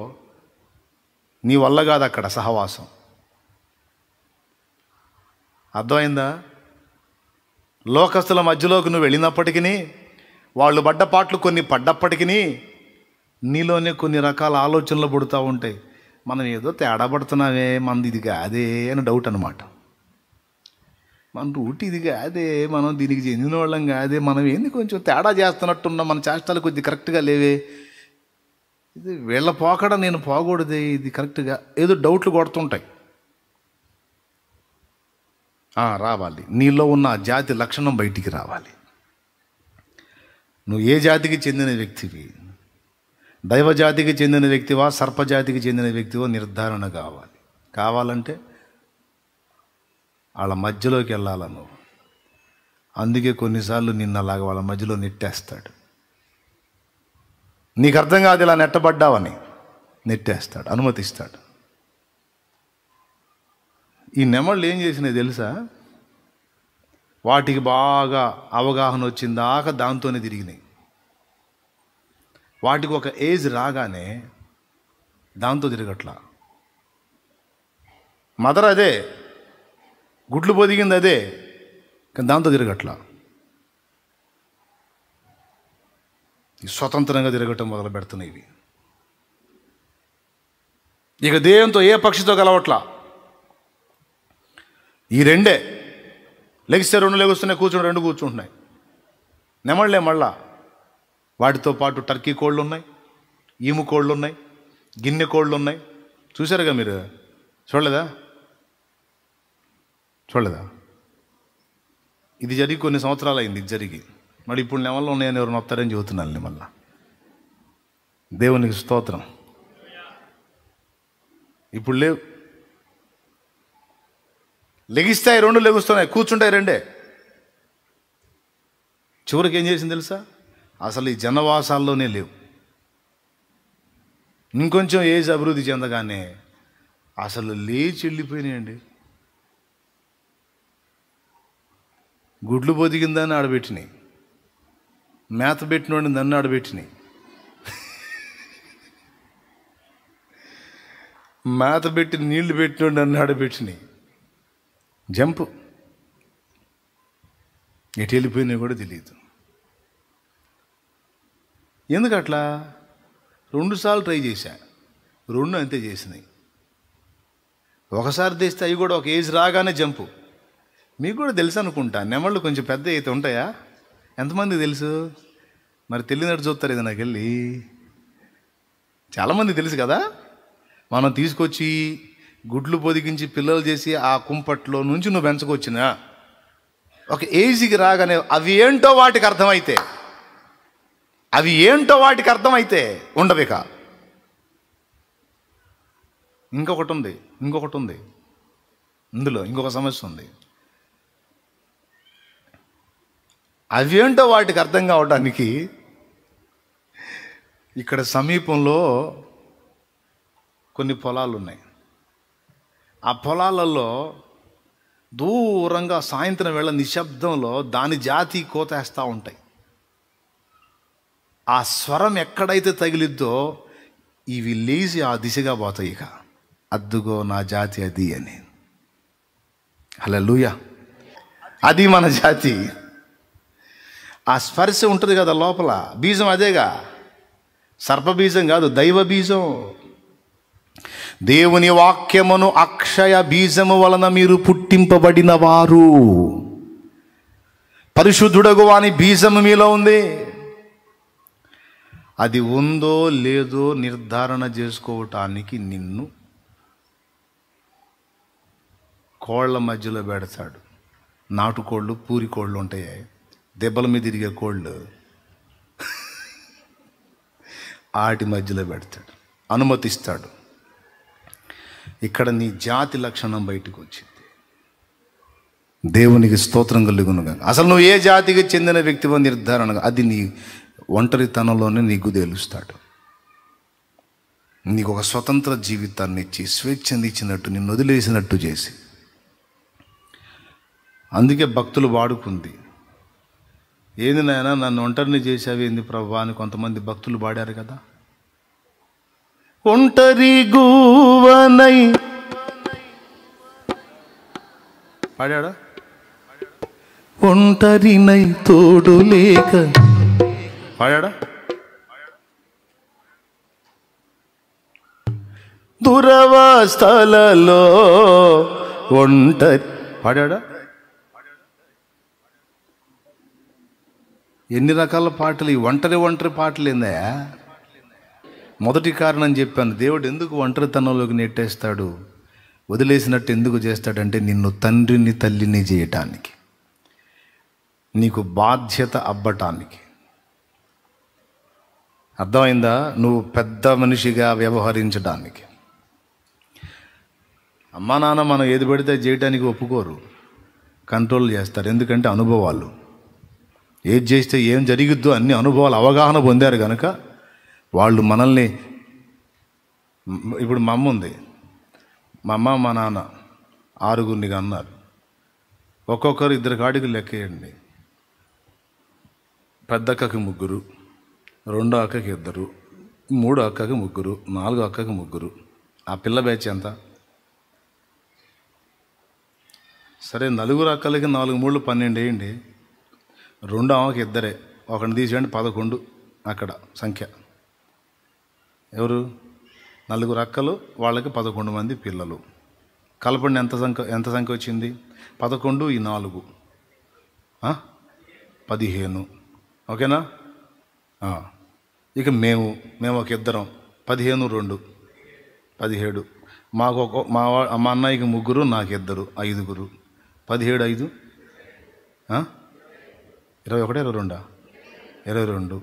నీ వల్ల కాదు అక్కడ సహవాసం. అర్థమైందా? లోకస్తుల మధ్యలోకి నువ్వు వెళ్ళినప్పటికీ, వాళ్ళు పడ్డ పాటలు కొన్ని పడ్డప్పటికీ నీలోనే కొన్ని రకాల ఆలోచనలు పుడుతూ ఉంటాయి. మనం ఏదో తేడా పడుతున్నామే, మనది ఇది కాదే అని డౌట్ అనమాట. మన రూట్ ఇది కాదే, మనం దీనికి చెందిన వాళ్ళం కాదే, మనం ఏంది కొంచెం తేడా చేస్తున్నట్టున్నాం, మన చేష్టాలు కొద్ది కరెక్ట్గా లేవే, ఇది వీళ్ళ పోకడ నేను పోకూడదే, ఇది కరెక్ట్గా ఏదో డౌట్లు కొడుతుంటాయి. రావాలి, నీలో ఉన్న ఆ జాతి లక్షణం బయటికి రావాలి. నువ్వు ఏ జాతికి చెందిన వ్యక్తివి? దైవ జాతికి చెందిన వ్యక్తివా, సర్పజాతికి చెందిన వ్యక్తివో నిర్ధారణ కావాలి. కావాలంటే వాళ్ళ మధ్యలోకి వెళ్ళాల నువ్వు. అందుకే కొన్నిసార్లు నిన్ను అలాగా వాళ్ళ మధ్యలో నెట్టేస్తాడు. నీకు అర్థం కాదు ఇలా నెట్టబడ్డావని, నెట్టేస్తాడు, అనుమతిస్తాడు. ఈ నెమళ్ళు ఏం చేసినాయి తెలుసా? వాటికి బాగా అవగాహన వచ్చిందాక దాంతోనే తిరిగినాయి. వాటికి ఒక ఏజ్ రాగానే దాంతో తిరగట్లా. మదర్ అదే, గుడ్లు పొదిగింది అదే, కానీ దాంతో తిరగట్లా. స్వతంత్రంగా తిరగటం మొదలు పెడుతున్నాయి ఇవి. ఇక దేవునితో ఏ పక్షితో కలవట్లా. ఈ రెండే, లెగిస్తే రెండు లెగుస్తున్నాయి, కూర్చుని రెండు కూర్చుంటున్నాయి. నెమళ్ళే మళ్ళా వాటితో పాటు టర్కీ కోళ్ళు ఉన్నాయి, ఈము కోళ్ళు ఉన్నాయి, గిన్నె కోళ్ళు ఉన్నాయి. చూసారుగా మీరు? చూడలేదా? ఇది జరిగి కొన్ని సంవత్సరాలు అయింది. ఇది జరిగి మరి ఇప్పుడు నెమళ్ళు ఉన్నాయని ఎవరు వస్తారని చెబుతున్నాను మళ్ళా. దేవునికి స్తోత్రం. ఇప్పుడు లేవు. లెగిస్తాయి రెండు, లెగుస్తున్నాయి, కూర్చుంటాయి రెండే. చివరికి ఏం చేసింది తెలుసా? అసలు ఈ జనవాసాల్లోనే లేవు. ఇంకొంచెం ఏజ్ అభివృద్ధి చెందగానే అసలు లేచి వెళ్ళిపోయినాయండి. గుడ్లు పొదిగిందని ఆడబెట్టినాయి, మేత పెట్టినోడిని నన్ను ఆడబెట్టినాయి, మేత పెట్టి నీళ్లు పెట్టినోడు నన్ను ఆడబెట్టినాయి. జంపు ఎటు వెళ్ళిపోయినాయి కూడా తెలియదు. ఎందుకు అట్లా? 2 సార్లు ట్రై చేశా, 2 అంతే చేసినాయి. ఒకసారి తెస్తే అవి కూడా ఒక ఏజ్ రాగానే జంపు. మీకు కూడా తెలుసు అనుకుంటా, నెమళ్ళు కొంచెం పెద్ద అయితే ఉంటాయా? ఎంతమంది తెలుసు? మరి తెలియనట్టు చూస్తారు ఇది. నాకు వెళ్ళి చాలామంది తెలుసు కదా. మనం తీసుకొచ్చి గుడ్లు పొదిగించి పిల్లలు చేసి ఆ కుంపట్లో నుంచి నువ్వు పెంచుకొచ్చినా ఒక ఏజ్కి రాగానే అవి ఏంటో వాటికి అర్థమైతే ఉండవిక. ఇంకొకటి ఉంది ఇందులో, ఇంకొక సమస్య ఉంది. అవేంటో వాటికి అర్థం కావడానికి ఇక్కడ సమీపంలో కొన్ని పొలాలు ఉన్నాయి. ఆ పొలాలలో దూరంగా సాయంత్రం వేళ నిశ్శబ్దంలో దాని జాతి కోతేస్తూ ఉంటాయి. ఆ స్వరం ఎక్కడైతే తగిలిద్దో ఇవి లేచి ఆ దిశగా పోతాయి. ఇక అద్దుగో నా జాతి అది అని. హల్లెలూయా. అది మన జాతి. ఆ స్పర్శ ఉంటుంది కదా లోపల. బీజం అదేగా, సర్పబీజం కాదు, దైవ బీజం. దేవుని వాక్యమును అక్షయ బీజము వలన మీరు పుట్టింపబడిన వారు. పరిశుద్ధుడగు వాని బీజము మీలో ఉంది. అది ఉందో లేదో నిర్ధారణ చేసుకోవటానికి నిన్ను కోళ్ళ మధ్యలో పెడతాడు. నాటుకోళ్ళు, పూరి కోళ్ళు ఉంటాయి, దెబ్బల మీద తిరిగే కోళ్ళు, వాటి మధ్యలో పెడతాడు, అనుమతిస్తాడు. ఇక్కడ నీ జాతి లక్షణం బయటకు వచ్చింది. దేవునికి స్తోత్రం కలుగునుగా. అసలు నువ్వు ఏ జాతికి చెందిన వ్యక్తివో నిర్ధారణగా అది నీ ఒంటరితనంలోనే నీకు తెలుస్తాడు. నీకు ఒక స్వతంత్ర జీవితాన్ని ఇచ్చి స్వేచ్ఛని ఇచ్చినట్టు, నిన్ను వదిలేసినట్టు చేసి. అందుకే భక్తులు వాడుకుంది, ఏంది నాయనా నన్ను ఒంటరిని చేసావి ఏంది ప్రభా అని కొంతమంది భక్తులు పాడారు కదా. ఒంటరి గూవనై పాడాడా? ఒంటరినై తోడు లేక పాడాడా? దురవస్థలలో ఒంటరి పాడాడా? ఎన్ని రకాల పాటలు ఈ ఒంటరి పాటలు ఏందా? మొదటి కారణం చెప్పాను, దేవుడు ఎందుకు ఒంటరితనంలోకి నెట్టేస్తాడు, వదిలేసినట్టు ఎందుకు చేస్తాడంటే నిన్ను తండ్రిని తల్లిని చేయటానికి, నీకు బాధ్యత అబ్బటానికి. అర్థమైందా? నువ్వు పెద్ద మనిషిగా వ్యవహరించడానికి. అమ్మా నాన్న మనం ఏది పడితే చేయడానికి ఒప్పుకోరు, కంట్రోల్ చేస్తారు. ఎందుకంటే అనుభవాలు, ఏది చేస్తే ఏం జరిగిద్దో అన్ని అనుభవాలు, అవగాహన పొందారు కనుక వాళ్ళు మనల్ని. ఇప్పుడు మా అమ్మ ఉంది, మా అమ్మ మా నాన్న ఆరుగురిని అన్నారు. ఒక్కొక్కరు 2 కాడికి లెక్కేయండి. పెద్ద అక్కకి 3, రెండో అక్కకి 2, మూడో అక్కకి 3, 4 అక్కకి 3. ఆ పిల్ల బ్యాచ్ ఎంత? సరే 4 అక్కలకి 4 3 12 వేయండి. రెండో ఆమెకి 2, ఒకరిని తీసేయండి 11. అక్కడ సంఖ్య ఎవరు? 4 అక్కలు, వాళ్ళకి 11 మంది పిల్లలు. కలపండి ఎంత సంఖ్య వచ్చింది? 11 ఈ 4 15. ఓకేనా? ఇక మేము ఒక 2, 15 2 17. మాకు మా అన్నయ్యకి 3, నాకు 2, 5. 17 5 21 22.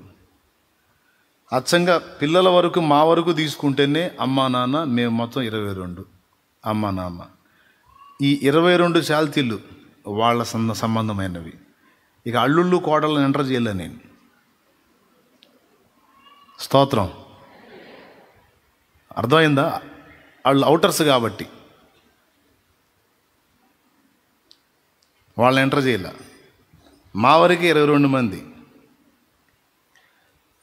అచ్చంగా పిల్లల వరకు మా వరకు తీసుకుంటేనే అమ్మా నాన్న మేము మొత్తం 22 అమ్మా నాన్న. ఈ 22 శాల్తీలు వాళ్ళ సంబంధమైనవి. ఇక అల్లుళ్ళు కోడళ్ళని ఎంటర్ చేయలే నేను. స్తోత్రం. అర్థమైందా? వాళ్ళు అవుటర్స్ కాబట్టి వాళ్ళని ఎంటర్ చేయలే. మా వరకు 22 మంది.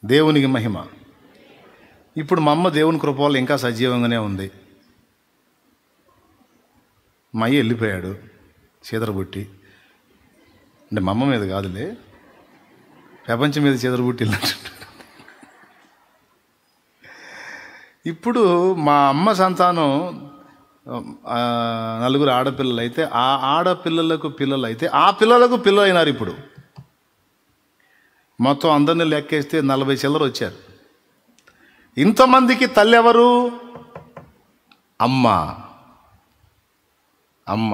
దేవునికి మహిమ. ఇప్పుడు మా అమ్మ దేవుని కృప వల్ల ఇంకా సజీవంగానే ఉంది. మా అయ్య వెళ్ళిపోయాడు చీదరబుట్టి. అంటే మా అమ్మ మీద కాదులే, ప్రపంచం మీద చీదరబుట్టి వెళ్ళినట్టు. ఇప్పుడు మా అమ్మ సంతానం 4 ఆడపిల్లలు అయితే, ఆ ఆడపిల్లలకు పిల్లలు అయితే, ఆ పిల్లలకు పిల్లలు అయినారు. ఇప్పుడు మొత్తం అందరినీ లెక్కేస్తే 40 చిల్లర వచ్చారు. ఇంతమందికి తల్లి ఎవరు? అమ్మ.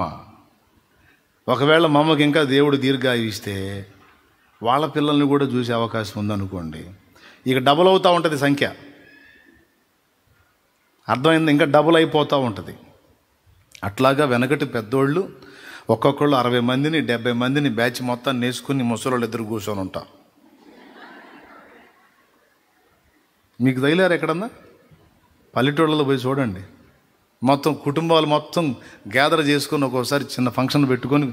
ఒకవేళ మా అమ్మకి ఇంకా దేవుడు దీర్ఘాయువు ఇస్తే వాళ్ళ పిల్లల్ని కూడా చూసే అవకాశం ఉందనుకోండి, ఇక డబుల్ అవుతూ ఉంటుంది సంఖ్య. అర్థమైంది? ఇంకా డబుల్ అయిపోతూ ఉంటుంది. అట్లాగా వెనకటి పెద్దోళ్ళు ఒక్కొక్కళ్ళు 60 మందిని 70 మందిని బ్యాచ్ మొత్తం నేసుకుని ముసలోళ్ళు 2 కూర్చొని ఉంటారు. మీకు తగిలారు ఎక్కడన్నా? పల్లెటూళ్ళలో పోయి చూడండి, మొత్తం కుటుంబాలు మొత్తం గ్యాదర్ చేసుకొని ఒక్కోసారి చిన్న ఫంక్షన్ పెట్టుకొని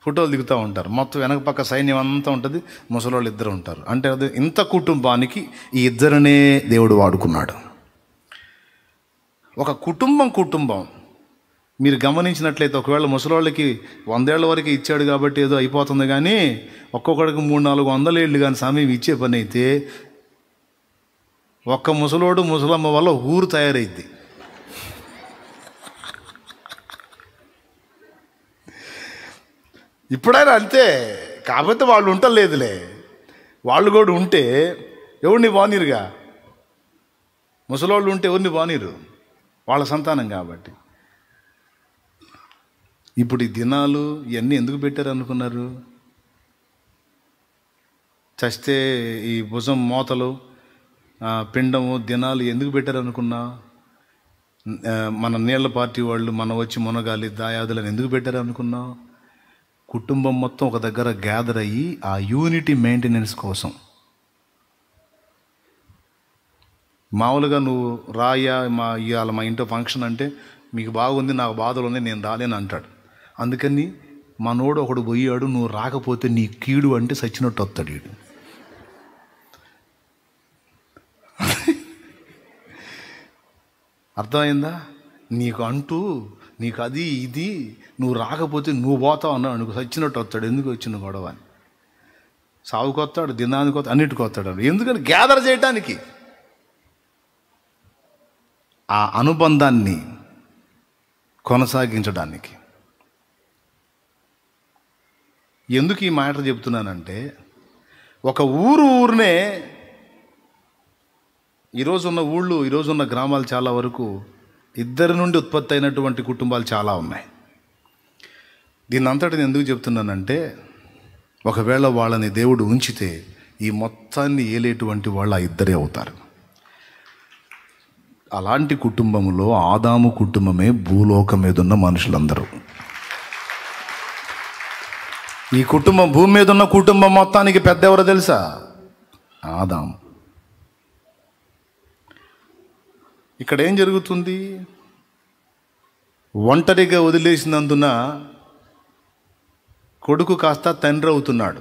ఫోటోలు దిగుతూ ఉంటారు. మొత్తం వెనక పక్క సైన్యం అంతా ఉంటుంది, ముసలోళ్ళు ఇద్దరు ఉంటారు. అంటే అది ఇంత కుటుంబానికి ఈ ఇద్దరినే దేవుడు వాడుకున్నాడు. ఒక కుటుంబం మీరు గమనించినట్లయితే ఒకవేళ ముసలోళ్ళకి 100 ఏళ్ల వరకు ఇచ్చాడు కాబట్టి ఏదో అయిపోతుంది, కానీ ఒక్కొక్కడికి 300-400 ఏళ్ళు కానీ సమయం ఇచ్చే పని అయితే ఒక్క ముసలోడు ముసలమ్మ వల్ల ఊరు తయారైద్ది. ఇప్పుడైనా అంతే, కాకపోతే వాళ్ళు ఉంటలేదులే. వాళ్ళు కూడా ఉంటే ఎవరిని బానీరుగా, ముసలోళ్ళు ఉంటే ఎవరిని బానీరు, వాళ్ళ సంతానం కాబట్టి. ఇప్పుడు ఈ దినాలు ఇవన్నీ ఎందుకు పెట్టారు అనుకున్నారు? చస్తే ఈ భుజం మోతలు, పిండము, దినాలు ఎందుకు పెట్టారు అనుకున్నా? మన నీళ్ల పార్టీ వాళ్ళు మన వచ్చి మునగాలి దాయాదులను ఎందుకు పెట్టారు అనుకున్నా? కుటుంబం మొత్తం ఒక దగ్గర గ్యాదర్ అయ్యి ఆ యూనిటీ మెయింటెనెన్స్ కోసం. మామూలుగా నువ్వు రాయా ఇవాళ మా ఇంట్లో ఫంక్షన్ అంటే మీకు బాగుంది, నాకు బాధలు ఉంది, నేను రాలేను అంటాడు. అందుకని మనోడు ఒకడు పోయాడు, నువ్వు రాకపోతే నీ కీడు అంటే సచ్చినట్టు వస్తాడు వీడు. అర్థమైందా? నీకు అది ఇది, నువ్వు రాకపోతే నువ్వు పోతావు అన్నాడు అనుకో, సచ్చినట్టు వస్తాడు. ఎందుకు వచ్చిన గొడవ అని. సావుకు వస్తాడు, దినానికి వస్తాడు, అన్నిటికి వస్తాడు. ఎందుకని? గ్యాదర్ చేయటానికి, ఆ అనుబంధాన్ని కొనసాగించడానికి. ఎందుకు ఈ మాట చెప్తున్నానంటే, ఒక ఊరునే ఈరోజున్న గ్రామాలు చాలా వరకు ఇద్దరి నుండి ఉత్పత్తి అయినటువంటి కుటుంబాలు చాలా ఉన్నాయి. దీన్ని అంతటిని ఎందుకు చెప్తున్నానంటే, ఒకవేళ వాళ్ళని దేవుడు ఉంచితే ఈ మొత్తాన్ని ఏలేటువంటి వాళ్ళు ఆ ఇద్దరే అవుతారు. అలాంటి కుటుంబంలో ఆదాము కుటుంబమే భూలోకం మీద ఉన్న మనుషులందరూ. ఈ కుటుంబం, భూమి మీద ఉన్న కుటుంబం మొత్తానికి పెద్ద ఎవరో తెలుసా? ఆదాము. ఇక్కడ ఏం జరుగుతుంది? ఒంటరిగా వదిలేసినందున కొడుకు కాస్త తండ్రి అవుతున్నాడు.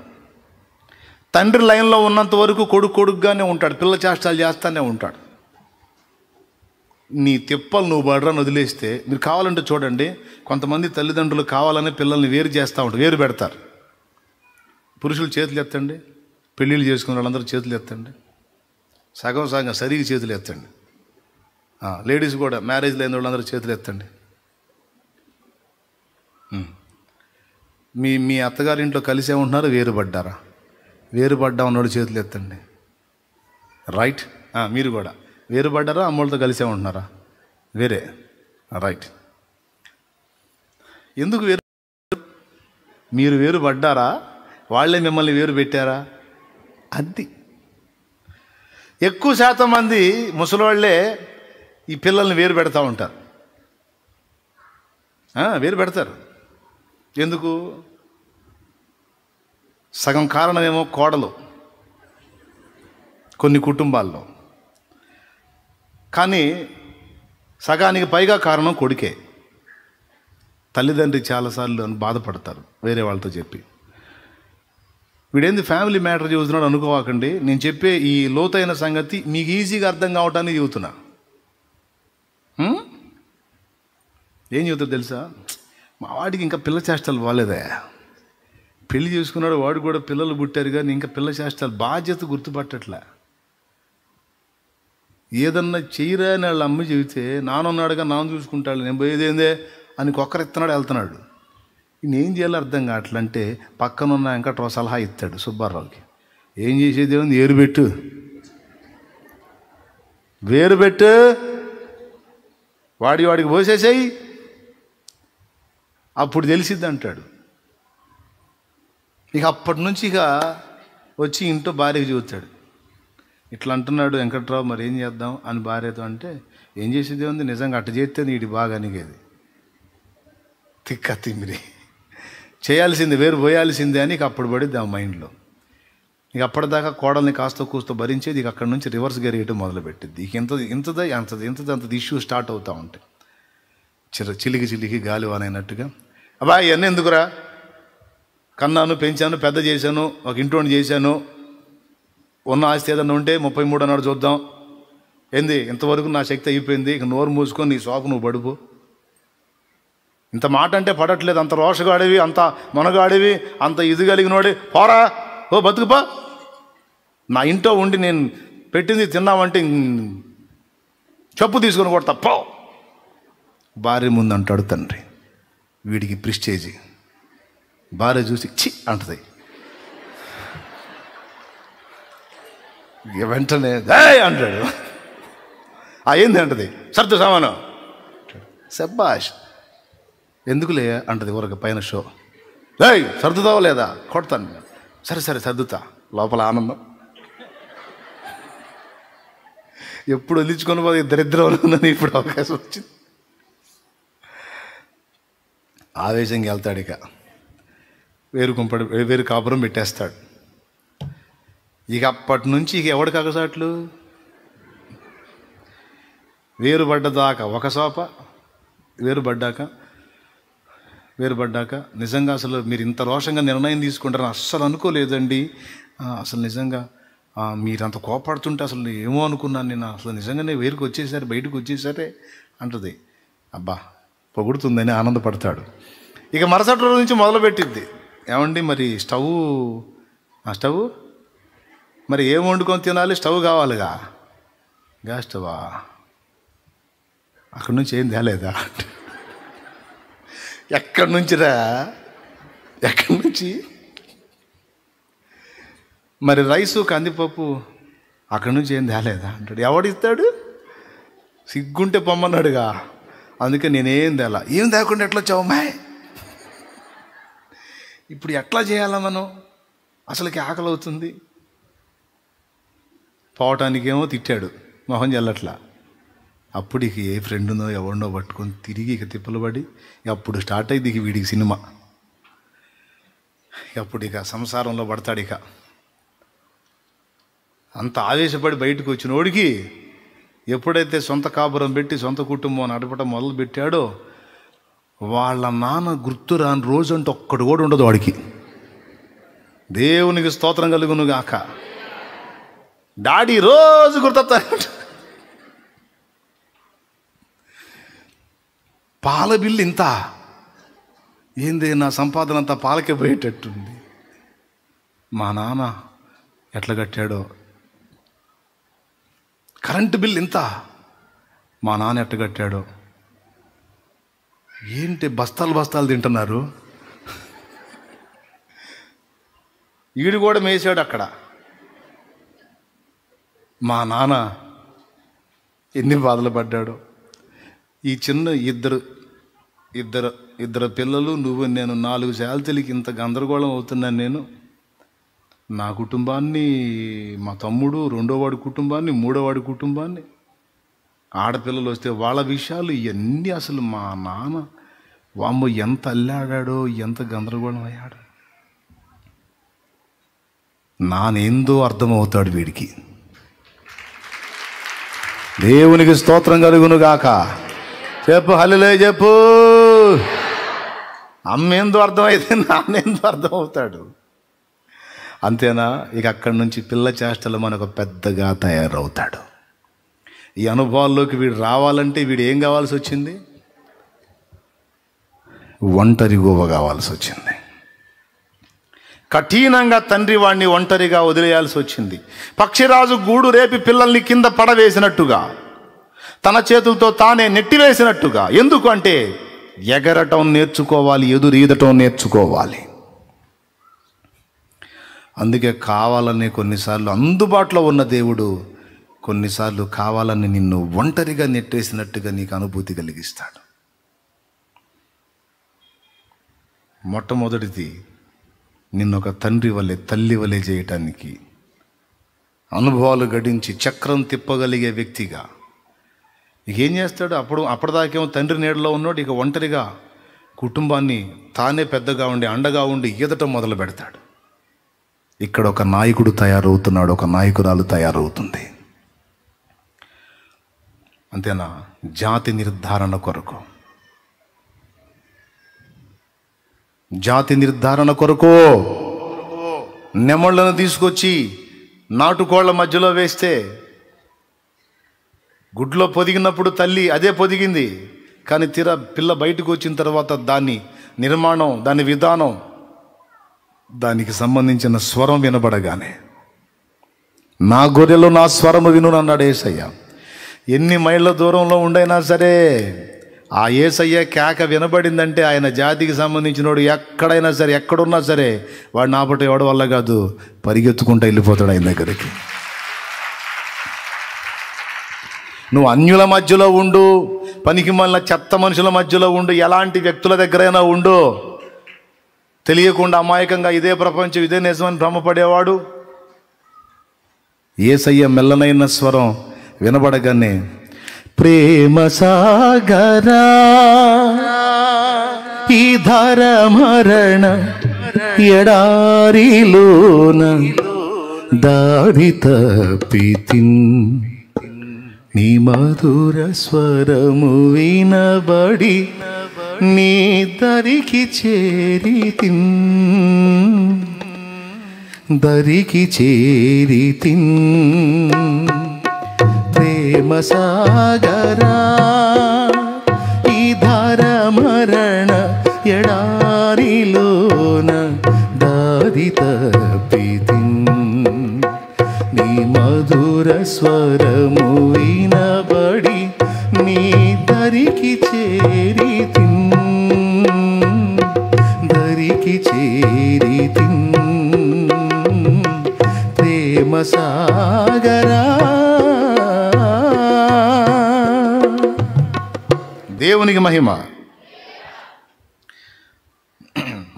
తండ్రి లైన్లో ఉన్నంత వరకు కొడుకుగానే ఉంటాడు, పిల్ల చేష్టాలు చేస్తానే ఉంటాడు. నీ తిప్పలు నువ్వు బడ్రని వదిలేస్తే, మీరు కావాలంటే చూడండి, కొంతమంది తల్లిదండ్రులు కావాలని పిల్లల్ని వేరు చేస్తూ ఉంటారు, వేరు పెడతారు. పురుషులు చేతులు ఎత్తండి, పెళ్ళిళ్ళు చేసుకున్న వాళ్ళందరూ చేతులు ఎత్తండి, సగం సరిగి చేతులు ఎత్తండి. లేడీస్ కూడా మ్యారేజ్ లేని వాళ్ళందరూ చేతులు ఎత్తండి. మీ అత్తగారింట్లో కలిసే ఉంటున్నారు, వేరుపడ్డారా? వేరుపడ్డా ఉన్నాడు చేతులు ఎత్తండి. రైట్. మీరు కూడా వేరుపడ్డారా? అమ్మోళ్ళతో కలిసే ఉంటున్నారా? వేరే. రైట్. ఎందుకు వేరు? మీరు వేరుపడ్డారా? వాళ్ళే మిమ్మల్ని వేరు పెట్టారా? అది ఎక్కువ శాతం మంది ముసలివాళ్ళే ఈ పిల్లల్ని వేరు పెడతా ఉంటారు. వేరు పెడతారు. ఎందుకు? సగం కారణమేమో కోడలు కొన్ని కుటుంబాల్లో, కానీ సగానికి పైగా కారణం కొడుకే. తల్లిదండ్రి చాలాసార్లు బాధపడతారు వేరే వాళ్ళతో చెప్పి. వీడేంది ఫ్యామిలీ మ్యాటర్ చెబుతున్నాడు అనుకోవాకండి. నేను చెప్పే ఈ లోతైన సంగతి మీకు ఈజీగా అర్థం కావటానికి చెబుతున్నా. ఏం చెబుతారు తెలుసా? మా వాడికి ఇంకా పిల్ల చేష్టాలు బాగాలేదా, పెళ్లి చేసుకున్నాడు, వాడు కూడా పిల్లలు పుట్టారు, కానీ ఇంకా పిల్ల చేష్టాలు బాధ్యత గుర్తుపట్టట్లే. ఏదన్నా చెయ్యరా అని వాళ్ళ అమ్మ చెబితే, నానున్నాడుగా నాన్న చూసుకుంటాడు, నేను పోయేదేందే అని కొక్కరెత్తనాడు, వెళ్తున్నాడు. నేనేం చేయాలో అర్థం కావట్లంటే పక్కనున్న వెంకట్రావు సలహా ఇస్తాడు సుబ్బారావుకి. ఏం చేసేది ఏముంది, వేరు పెట్టు, వాడికి పోసేసేయి, అప్పుడు తెలిసిద్ది అంటాడు. ఇక అప్పటి నుంచి వచ్చి ఇంట్లో భార్యకి చూస్తాడు. ఇట్లా అంటున్నాడు వెంకట్రావు, మరి ఏం చేద్దాం అని భార్యతో అంటే, ఏం చేసేది ఉంది, నిజంగా అట్ట చేస్తే నీటి బాగా అనిగేది, తిక్క తిమ్మిరి చేయాల్సింది వేరు పోయాల్సిందే అని అప్పుడు పడిద్ది ఆ మైండ్లో. ఇక అప్పటిదాకా కోడల్ని కాస్త కూస్తో భరించేది, ఇక అక్కడి నుంచి రివర్స్ గేర్ వేయటం మొదలుపెట్టింది. ఇక అంతది ఇష్యూ స్టార్ట్ అవుతూ ఉంటాయి. చిలికి గాలివాన అయినట్టుగా. అబ్బా ఇవన్నీ ఎందుకురా, కన్నాను, పెంచాను, పెద్ద చేశాను, ఒక ఇంట్లోని చేశాను, ఉన్న ఆస్తి ఏదన్నా ఉంటే 33 అన్నాడు చూద్దాం, ఏంది ఇంతవరకు నా శక్తి అయిపోయింది, ఇక నోరు మూసుకొని నీ సోకు నువ్వు పడుపు. ఇంత మాట అంటే పడట్లేదు. అంత రోషగాడివి, అంత మనగాడివి, అంత ఇది కలిగినోడి, పోరా ఓ బతుకుపా, నా ఇంట్లో ఉండి నేను పెట్టింది తిన్నామంటే చెప్పు తీసుకొని కొడతా పో. భార్య ముందు అంటాడు తండ్రి, వీడికి ప్రిస్టేజీ. భార్య చూసి చి అంటది. వెంటనే అంటాడు, ఏంది అంటది, సర్దు సామాను, శబ్బాష్, ఎందుకులే అంటది ఊరక పైన షో. సర్దుతావా లేదా, కొడతాను. సరే సర్దుతా. లోపల ఆనందం. ఎప్పుడు వదిలించుకొని పోతే దరిద్రం ఉందని ఇప్పుడు అవకాశం వచ్చింది. ఆవేశంగా వెళ్తాడు. ఇక వేరు కాపురం పెట్టేస్తాడు. ఇక అప్పటి నుంచి ఇక ఎవడి కగసాట్లు, వేరుపడ్డదాకా ఒక సోప, వేరుపడ్డాక నిజంగా అసలు మీరు ఇంత రోషంగా నిర్ణయం తీసుకుంటారని అస్సలు అనుకోలేదండి, అసలు నిజంగా మీరు అంత కోపడుతుంటే అసలు ఏమో అనుకున్నాను నేను, అసలు నిజంగానే బయటకు వచ్చేసారే అంటది. అబ్బా పొగుడుతుందని ఆనందపడతాడు. ఇక మరుసటి రోజు నుంచి మొదలుపెట్టిద్ది, ఏమండి మరి స్టవ్ మరి ఏం వండుకొని తినాలి, స్టవ్ కావాలిగా, గ్యాస్ స్టవా, అక్కడి నుంచి ఏం తేలేదా, ఎక్కడి నుంచి మరి రైసు కందిపప్పు అక్కడి నుంచి ఏం తేలేదా అంటాడు. ఎవడిస్తాడు, సిగ్గుంటే పొమ్మన్నాడుగా, అందుకే నేనేం తేలా. ఏం తేకుండా ఎట్లా వచ్చావు అమ్మాయి, ఇప్పుడు ఎట్లా చేయాలా మనం, అసలుకి ఆకలి అవుతుంది. పోవటానికేమో తిట్టాడు, మొహం చల్లట్లా. అప్పుడు ఇక ఏ ఫ్రెండ్నో ఎవరినో పట్టుకొని తిరిగి ఇక తిప్పలు పడి అప్పుడు స్టార్ట్ అయింది ఇక వీడికి సినిమా. అప్పుడు ఇక సంసారంలో పడతాడు. ఇక అంత ఆవేశపడి బయటకు వచ్చినోడికి ఎప్పుడైతే సొంత కాపురం పెట్టి సొంత కుటుంబం నడపడం మొదలు పెట్టాడో వాళ్ళ నాన్న గుర్తు రాని రోజు అంటే ఒక్కడు కూడా ఉండదు వాడికి. దేవునికి స్తోత్రం కలుగును గాక. డాడీ రోజు గుర్తొస్తాడు. పాల బిల్లు ఇంత, ఏంది నా సంపాదన అంతా పాలకే పోయేటట్టుంది. మా నాన్న ఎట్లా కట్టాడో. కరెంటు బిల్లు ఇంత, మా నాన్న ఎట్లా కట్టాడో. ఏంటి బస్తాలు తింటున్నారు. ఈడు కూడా మేసాడు అక్కడ. మా నాన్న ఎన్ని బాధలు పడ్డాడు. ఈ చిన్న ఇద్దరు పిల్లలు, నువ్వు నేను, 4 శాలతీలకి ఇంత గందరగోళం అవుతున్నాను నేను. నా కుటుంబాన్ని, మా తమ్ముడు, 2వ వాడి కుటుంబాన్ని, 3వ వాడి కుటుంబాన్ని, ఆడపిల్లలు వస్తే వాళ్ళ విషయాలు ఇవన్నీ అసలు మా నాన్న వామ్మో ఎంత అల్లాడాడో, ఎంత గందరగోళం అయ్యాడు. నానేందో అర్థమవుతాడు వీడికి. దేవునికి స్తోత్రం కలుగును గాక. చెప్పు హల్లెలూయా చెప్పు. అమ్మేందో అర్థమైతే నానేందో అర్థమవుతాడు. అంతేనా? ఇక అక్కడి నుంచి పిల్ల చేష్టలు మనకు పెద్దగా తయారవుతాడు. ఈ అనుభవాల్లోకి వీడు రావాలంటే వీడు ఏం కావాల్సి వచ్చింది? ఒంటరి గువ్వ కావాల్సి వచ్చింది. కఠినంగా తండ్రి వాడిని ఒంటరిగా వదిలేయాల్సి వచ్చింది. పక్షిరాజు గూడు రేపి పిల్లల్ని కింద పడవేసినట్టుగా, తన చేతులతో తానే నెట్టివేసినట్టుగా. ఎందుకు అంటే ఎగరటం నేర్చుకోవాలి, ఎదురీదటం నేర్చుకోవాలి. అందుకే కావాలని కొన్నిసార్లు అందుబాటులో ఉన్న దేవుడు కొన్నిసార్లు కావాలని నిన్ను ఒంటరిగా నెట్టేసినట్టుగా నీకు అనుభూతి కలిగిస్తాడు. మొట్టమొదటిది నిన్నొక తండ్రి వలె, తల్లి వలె చేయటానికి, అనుభవాలు గడించి చక్రం తిప్పగలిగే వ్యక్తిగా. ఇక ఏం చేస్తాడు? అప్పటిదాకేమో తండ్రి నీడలో ఉన్నాడు. ఇక ఒంటరిగా కుటుంబాన్ని తానే పెద్దగా ఉండి అండగా ఉండి ఈదటం మొదలు పెడతాడు. ఇక్కడ ఒక నాయకుడు తయారవుతున్నాడు, ఒక నాయకురాలు తయారవుతుంది. అంతేనా? జాతి నిర్ధారణ కొరకు, జాతి నిర్ధారణ కొరకు నెమళ్ళను తీసుకొచ్చి నాటుకోళ్ల మధ్యలో వేస్తే గుడ్లో పొదిగినప్పుడు తల్లి అదే పొదిగింది, కానీ పిల్ల బయటకు వచ్చిన తర్వాత దాని నిర్మాణం, దాని విధానం, దానికి సంబంధించిన స్వరం వినబడగానే నా గొర్రెలు నా స్వరము విను అన్నాడు యేసయ్య. ఎన్ని మైళ్ళ దూరంలో ఉండైనా సరే ఆ యేసయ్య కేక వినబడిందంటే ఆయన జాతికి సంబంధించినోడు ఎక్కడైనా సరే, ఎక్కడున్నా సరే వాడు నాపటి ఎవడ వల్ల కాదు, పరిగెత్తుకుంటూ వెళ్ళిపోతాడు ఆయన దగ్గరికి. నువ్వు అన్యుల మధ్యలో ఉండు, పనికి మళ్ళీ చెత్త మనుషుల మధ్యలో ఉండు, ఎలాంటి వ్యక్తుల దగ్గరైనా ఉండు, తెలియకుండా అమాయకంగా ఇదే ప్రపంచం ఇదే నిజమని భ్రమపడేవాడు యేసయ్య మెల్లనైన స్వరం వినబడగానే, ప్రేమ సాగరా ఈ ధర మరణ ఎడారిలోన దారి తప్పితిన్, నీ మధుర స్వరము వినబడి నీ దరికి చేరితిన్, దరికి చేరితిన్. ప్రేమ సాగరా ఈ ధార మరణ ఎడారిలోన దారి తప్పితిన్, నీ మధుర స్వరము వినబడి నీ దరికి చేరితిన్, దరికి చేరితిన్. ప్రేమ సాగరా. దేవునికి మహిమ.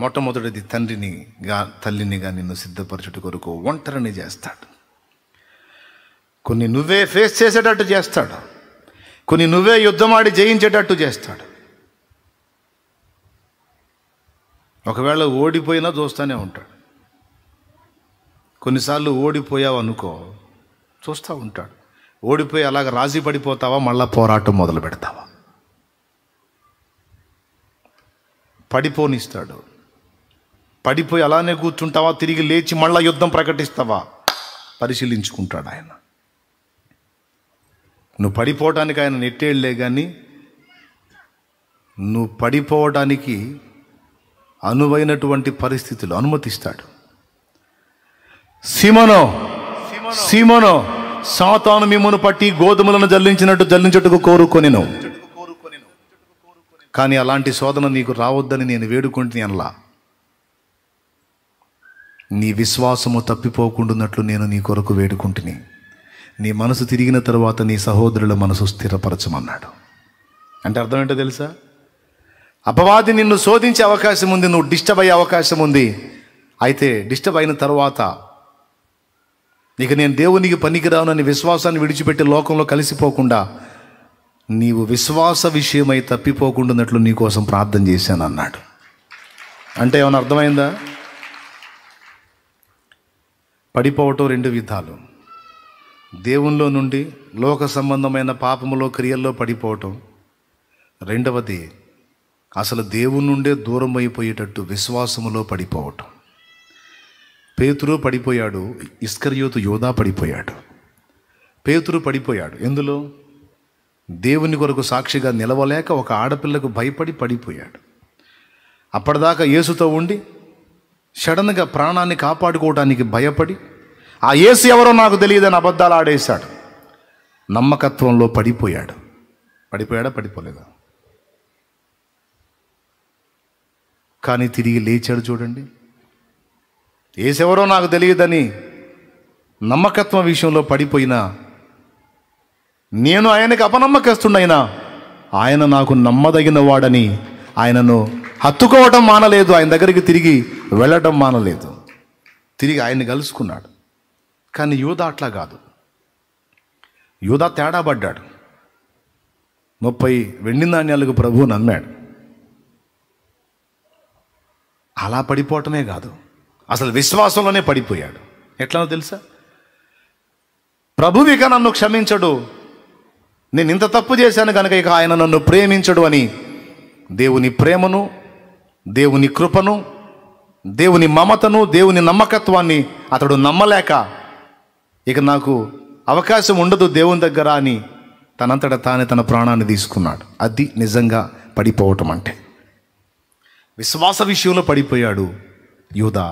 మొట్టమొదటిది తల్లినిగా నిన్ను సిద్ధపరచుట కొరకు ఒంటరిని చేస్తాడు. కొన్ని నువ్వే ఫేస్ చేసేటట్టు చేస్తాడు, కొన్ని నువ్వే యుద్ధమాడి జయించేటట్టు చేస్తాడు. ఒకవేళ ఓడిపోయినా చూస్తూనే ఉంటాడు. కొన్నిసార్లు ఓడిపోయావు అనుకో, చూస్తూ ఉంటాడు. ఓడిపోయి అలాగ రాజీ పడిపోతావా, మళ్ళా పోరాటం మొదలు పెడతావా? పడిపోనిస్తాడు. పడిపోయి అలానే కూర్చుంటావా, తిరిగి లేచి మళ్ళా యుద్ధం ప్రకటిస్తావా, పరిశీలించుకుంటాడు ఆయన. నువ్వు పడిపోవడానికి ఆయన నెట్టేళ్లే కానీ నువ్వు పడిపోవడానికి అనువైనటువంటి పరిస్థితులు అనుమతిస్తాడు. సీమోనో సాతాను మిమ్మును పట్టి గోధుమలను జల్లించినట్టు జల్లించుటకు కోరుకొనెను, కానీ అలాంటి శోధన నీకు రావద్దని నేను వేడుకుంటుని అనలా. నీ విశ్వాసము తప్పిపోకుండాన్నట్లు నేను నీ కొరకు వేడుకుంటుని. నీ మనసు తిరిగిన తర్వాత నీ సహోదరుల మనసు స్థిరపరచమన్నాడు. అంటే అర్థం ఏంటో తెలుసా? అపవాది నిన్ను శోధించే అవకాశం ఉంది, నువ్వు డిస్టర్బ్ అయ్యే అవకాశం ఉంది. అయితే డిస్టర్బ్ అయిన తర్వాత ఇక నేను దేవునికి పనికిరానని విశ్వాసాన్ని విడిచిపెట్టి లోకంలో కలిసిపోకుండా నీవు విశ్వాస విషయమై తప్పిపోకుండాన్నట్లు నీ కోసం ప్రార్థన చేశాను అన్నాడు. అంటే ఏమైనా అర్థమైందా? పడిపోవటం రెండు విధాలు. దేవునిలో నుండి లోక సంబంధమైన పాపములో క్రియల్లో పడిపోవటం. రెండవది అసలు దేవుని నుండే దూరం అయిపోయేటట్టు విశ్వాసములో పడిపోవటం. పేతురు పడిపోయాడు, ఇస్కరియోతు యోధా పడిపోయాడు. పేతురు పడిపోయాడు ఎందులో? దేవుని కొరకు సాక్షిగా నిలవలేక ఒక ఆడపిల్లకు భయపడి పడిపోయాడు. అప్పటిదాకా యేసుతో ఉండి సడన్గా ప్రాణాన్ని కాపాడుకోవడానికి భయపడి ఆ యేసు ఎవరో నాకు తెలియదని అబద్ధాలు ఆడేశాడు. నమ్మకత్వంలో పడిపోయాడు. పడిపోయాడా? పడిపోలేదా? కానీ తిరిగి లేచాడు. చూడండి, యేసెవరో నాకు తెలియదని నమ్మకత్వం విషయంలో పడిపోయినా, నేను ఆయనకి అపనమ్మకస్తున్నైనా ఆయన నాకు నమ్మదగిన వాడని ఆయనను హత్తుకోవటం మానలేదు, ఆయన దగ్గరికి తిరిగి వెళ్ళటం మానలేదు, తిరిగి ఆయన్ని కలుసుకున్నాడు. కానీ యూదా అట్లా కాదు. యూదా తేడా పడ్డాడు. 30 వెండి నాణ్యాలకు ప్రభువు నమ్మాడు. అలా పడిపోవటమే కాదు, అసలు విశ్వాసంలోనే పడిపోయాడు. ఎట్లానో తెలుసా? ప్రభువు ఇక నన్ను క్షమించడు, నేను ఇంత తప్పు చేశాను కనుక ఇక ఆయన నన్ను ప్రేమించడు అని దేవుని ప్రేమను, దేవుని కృపను, దేవుని మమతను, దేవుని నమ్మకత్వాన్ని అతడు నమ్మలేక ఇక నాకు అవకాశం ఉండదు దేవుని దగ్గర అని తనంతట తానే తన ప్రాణాన్ని తీసుకున్నాడు. అది నిజంగా పడిపోవటం అంటే. విశ్వాస విషయంలో పడిపోయాడు యూదా.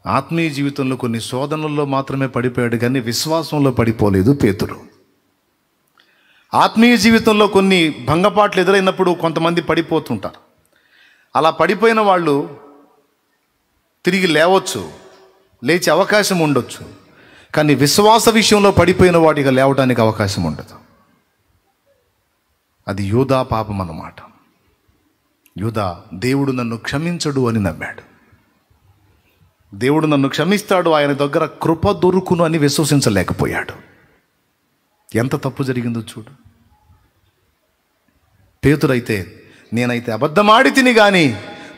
ఆత్మీయ జీవితంలో కొన్ని శోధనల్లో మాత్రమే పడిపోయాడు కానీ విశ్వాసంలో పడిపోలేదు పేతురు. ఆత్మీయ జీవితంలో కొన్ని భంగపాట్లు ఎదురైనప్పుడు కొంతమంది పడిపోతుంటారు. అలా పడిపోయిన వాళ్ళు తిరిగి లేవచ్చు, లేచే అవకాశం ఉండొచ్చు. కానీ విశ్వాస విషయంలో పడిపోయిన వాటిగా లేవడానికి అవకాశం ఉండదు. అది యూదా పాపం అన్నమాట. యూదా దేవుడు నన్ను క్షమించడు అని నమ్మాడు. దేవుడు నన్ను క్షమిస్తాడు, ఆయన దగ్గర కృప దొరుకును అని విశ్వసించలేకపోయాడు. ఎంత తప్పు జరిగిందో చూడు. పేతురైతే నేనైతే అబద్ధమాడి తిని కానీ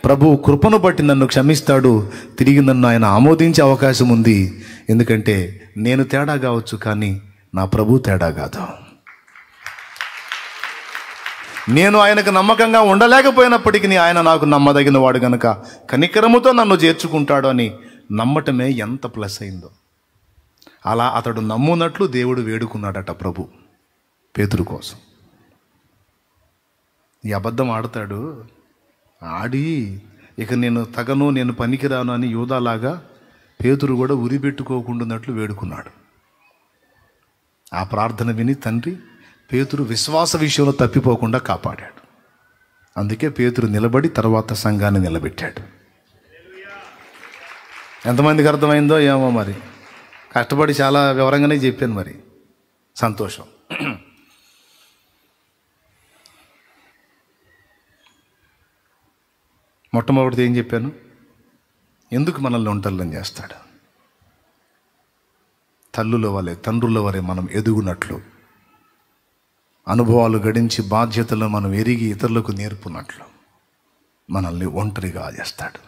ప్రభు కృపను బట్టి నన్ను క్షమిస్తాడు, తిరిగి నన్ను ఆయన ఆమోదించే అవకాశం ఉంది. ఎందుకంటే నేను తేడా కావచ్చు కానీ నా ప్రభు తేడా కాదు. నేను ఆయనకు నమ్మకంగా ఉండలేకపోయినప్పటికీ ఆయన నాకు నమ్మదగిన వాడు గనక కనికరముతో నన్ను చేర్చుకుంటాడు అని నమ్మటమే ఎంత ప్లస్ అయిందో. అలా అతడు నమ్మునట్లు దేవుడు వేడుకున్నాడట ప్రభు పేతురు కోసం. ఈ అబద్ధం ఆడతాడు, ఆడి ఇక నేను తగను, నేను పనికిరాను అని యూదాలాగా పేతురు కూడా ఉరిపెట్టుకోకుండాన్నట్లు వేడుకున్నాడు. ఆ ప్రార్థన విని తండ్రి పేతురు విశ్వాస విషయంలో తప్పిపోకుండా కాపాడాడు. అందుకే పేతురు నిలబడి తర్వాత సంఘాన్ని నిలబెట్టాడు. ఎంతమందికి అర్థమైందో ఏమో, మరి కష్టపడి చాలా వివరంగానే చెప్పాను. మరి సంతోషం. మొట్టమొదటిది ఏం చెప్పాను? ఎందుకు మనల్ని ఒంటరిని చేస్తాడు? తల్లుల వలె తండ్రుల వలె మనం ఎదుగునట్లు, అనుభవాలు గడించి బాధ్యతలు మనం ఎరిగి ఇతరులకు నేర్పునట్లు మనల్ని ఒంటరిగా చేస్తాడు.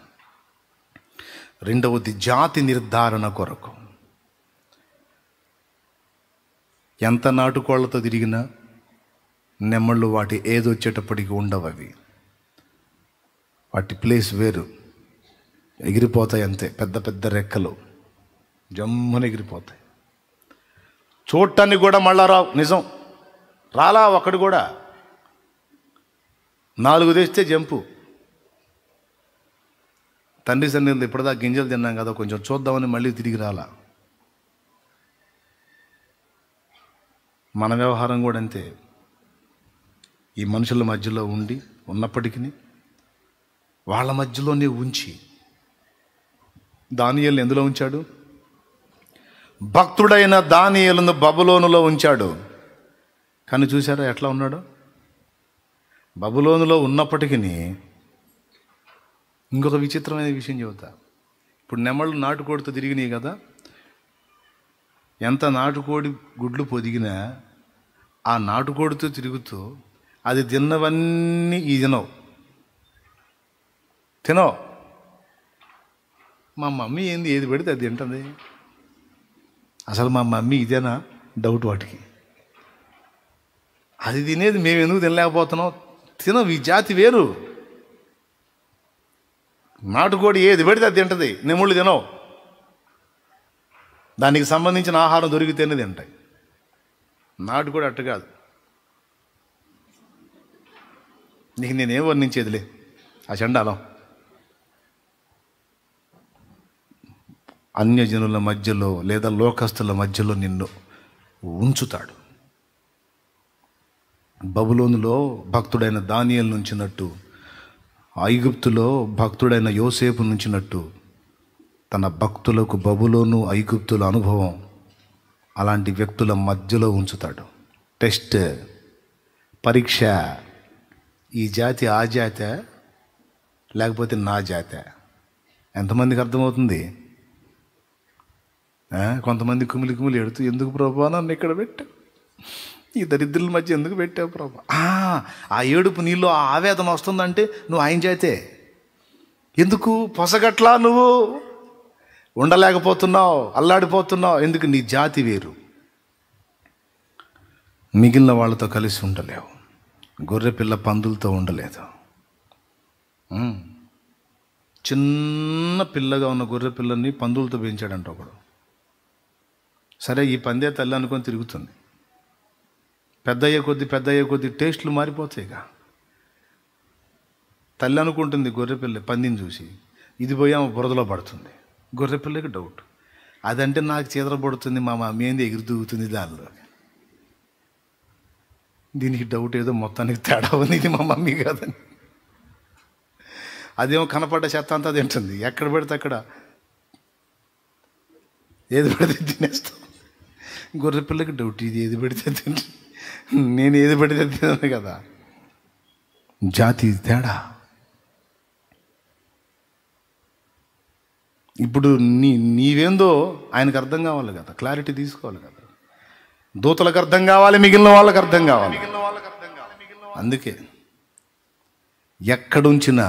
రెండవది జాతి నిర్ధారణ కొరకు. ఎంత నాటుకోళ్లతో తిరిగినా నెమ్మళ్ళు వాటి ఏదొచ్చేటప్పటికి ఉండవు. అవి వాటి ప్లేస్ వేరు, ఎగిరిపోతాయి అంతే. పెద్ద పెద్ద రెక్కలు జమ్మున ఎగిరిపోతాయి. చూడటానికి కూడా మళ్ళా రావు. నిజం, రాలా ఒక్కడు కూడా. 4 తెస్తే జంపు. తండ్రి సన్నిధిలో ఇప్పటిదాకా గింజలు తిన్నాం కదా, కొంచెం చూద్దామని మళ్ళీ తిరిగి రాలా. మన వ్యవహారం కూడా అంతే. ఈ మనుషుల మధ్యలో ఉన్నప్పటికీ వాళ్ళ మధ్యలోనే ఉంచి దానియేలును ఎందులో ఉంచాడు? భక్తుడైన దానియేలును బబులోనులో ఉంచాడు. కానీ చూసారా ఎట్లా ఉన్నాడు? బబులోనులో ఉన్నప్పటికీ ఇంకొక విచిత్రమైన విషయం చెబుతా. ఇప్పుడు నెమళ్ళు నాటుకోడితో తిరిగినాయి కదా, ఎంత నాటుకోడి గుడ్లు పొదిగినా ఆ నాటుకోడితో తిరుగుతూ అది తిన్నవన్నీ ఈ తినవు. మా మమ్మీ ఏంది ఏది పెడితే అది తింటుంది. అసలు మా మమ్మీ ఇదేనా డౌట్ వాటికి. అది తినేది మేము ఎందుకు తినలేకపోతున్నాం? తినవు. ఈ జాతి వేరు. నాటుకోడి ఏది పెడితే అది తింటుంది, నెముళ్ళు తినవు. దానికి సంబంధించిన ఆహారం దొరికితేనే తింటాయి. నాటుకోడి అట్టు కాదు. నీకు నేనేం వర్ణించేదిలే ఆ చండాలం. అన్యజనుల మధ్యలో లేదా లోకస్తుల మధ్యలో నిన్ను ఉంచుతాడు. బబులోనులో భక్తుడైన దానియేలు నుంచినట్టు, ఐగుప్తులో భక్తుడైన యోసేపు నుంచినట్టు తన భక్తులకు బబులోను ఐగుప్తుల అనుభవం అలాంటి వ్యక్తుల మధ్యలో ఉంచుతాడు. టెస్ట్, పరీక్ష. ఈ జాతి ఆ జాతే లేకపోతే నా జాతే? ఎంతమందికి అర్థమవుతుంది? కొంతమంది కుమిలి కుమిలి ఎడుతూ, ఎందుకు ప్రభా నన్ను ఇక్కడ పెట్టావు, ఈ దరిద్రుల మధ్య ఎందుకు పెట్టావు ప్రభా? ఆ ఏడుపు నీళ్ళు ఆ ఆవేదన వస్తుందంటే నువ్వు ఆయన చేతే. ఎందుకు పొసగట్లా, నువ్వు ఉండలేకపోతున్నావు, అల్లాడిపోతున్నావు? ఎందుకు? నీ జాతి వేరు, మిగిలిన వాళ్ళతో కలిసి ఉండలేవు. గొర్రెపిల్ల పందులతో ఉండలేదు. చిన్న పిల్లగా ఉన్న గొర్రె పిల్లల్ని పందులతో పెంచాడంట ఒకడు. సరే, ఈ పందే తల్లి అనుకొని తిరుగుతుంది. పెద్ద అయ్యే కొద్దీ టేస్ట్లు మారిపోతాయిగా. తల్లి అనుకుంటుంది గొర్రెపిల్ల పందిని చూసి, ఇది పోయి ఆమె బురదలో పడుతుంది. గొర్రెపిల్లకి డౌట్, అదంటే నాకు చీదరపడుతుంది, మా మమ్మీ ఏంది ఎగురు దూగుతుంది దానిలో. దీనికి డౌట్, ఏదో మొత్తానికి తేడా ఉంది, ఇది మా మమ్మీ కాదని. అదేమో కనపడ్డ చెత్త అంతా తింటుంది, ఎక్కడ పెడితే అక్కడ ఏది పెడితే తినేస్తాం. గొర్రెపిల్లకి డౌట్, ఇది ఏది పెడితే తింటుంది, నేను ఏది పెడితే తిన్నాను కదా. జాతి తేడా. ఇప్పుడు నీవేందో ఆయనకు అర్థం కావాలి కదా, క్లారిటీ తీసుకోవాలి కదా. దూతలకు అర్థం కావాలి, మిగిలిన వాళ్ళకి అర్థం కావాలి. అందుకే ఎక్కడుంచిన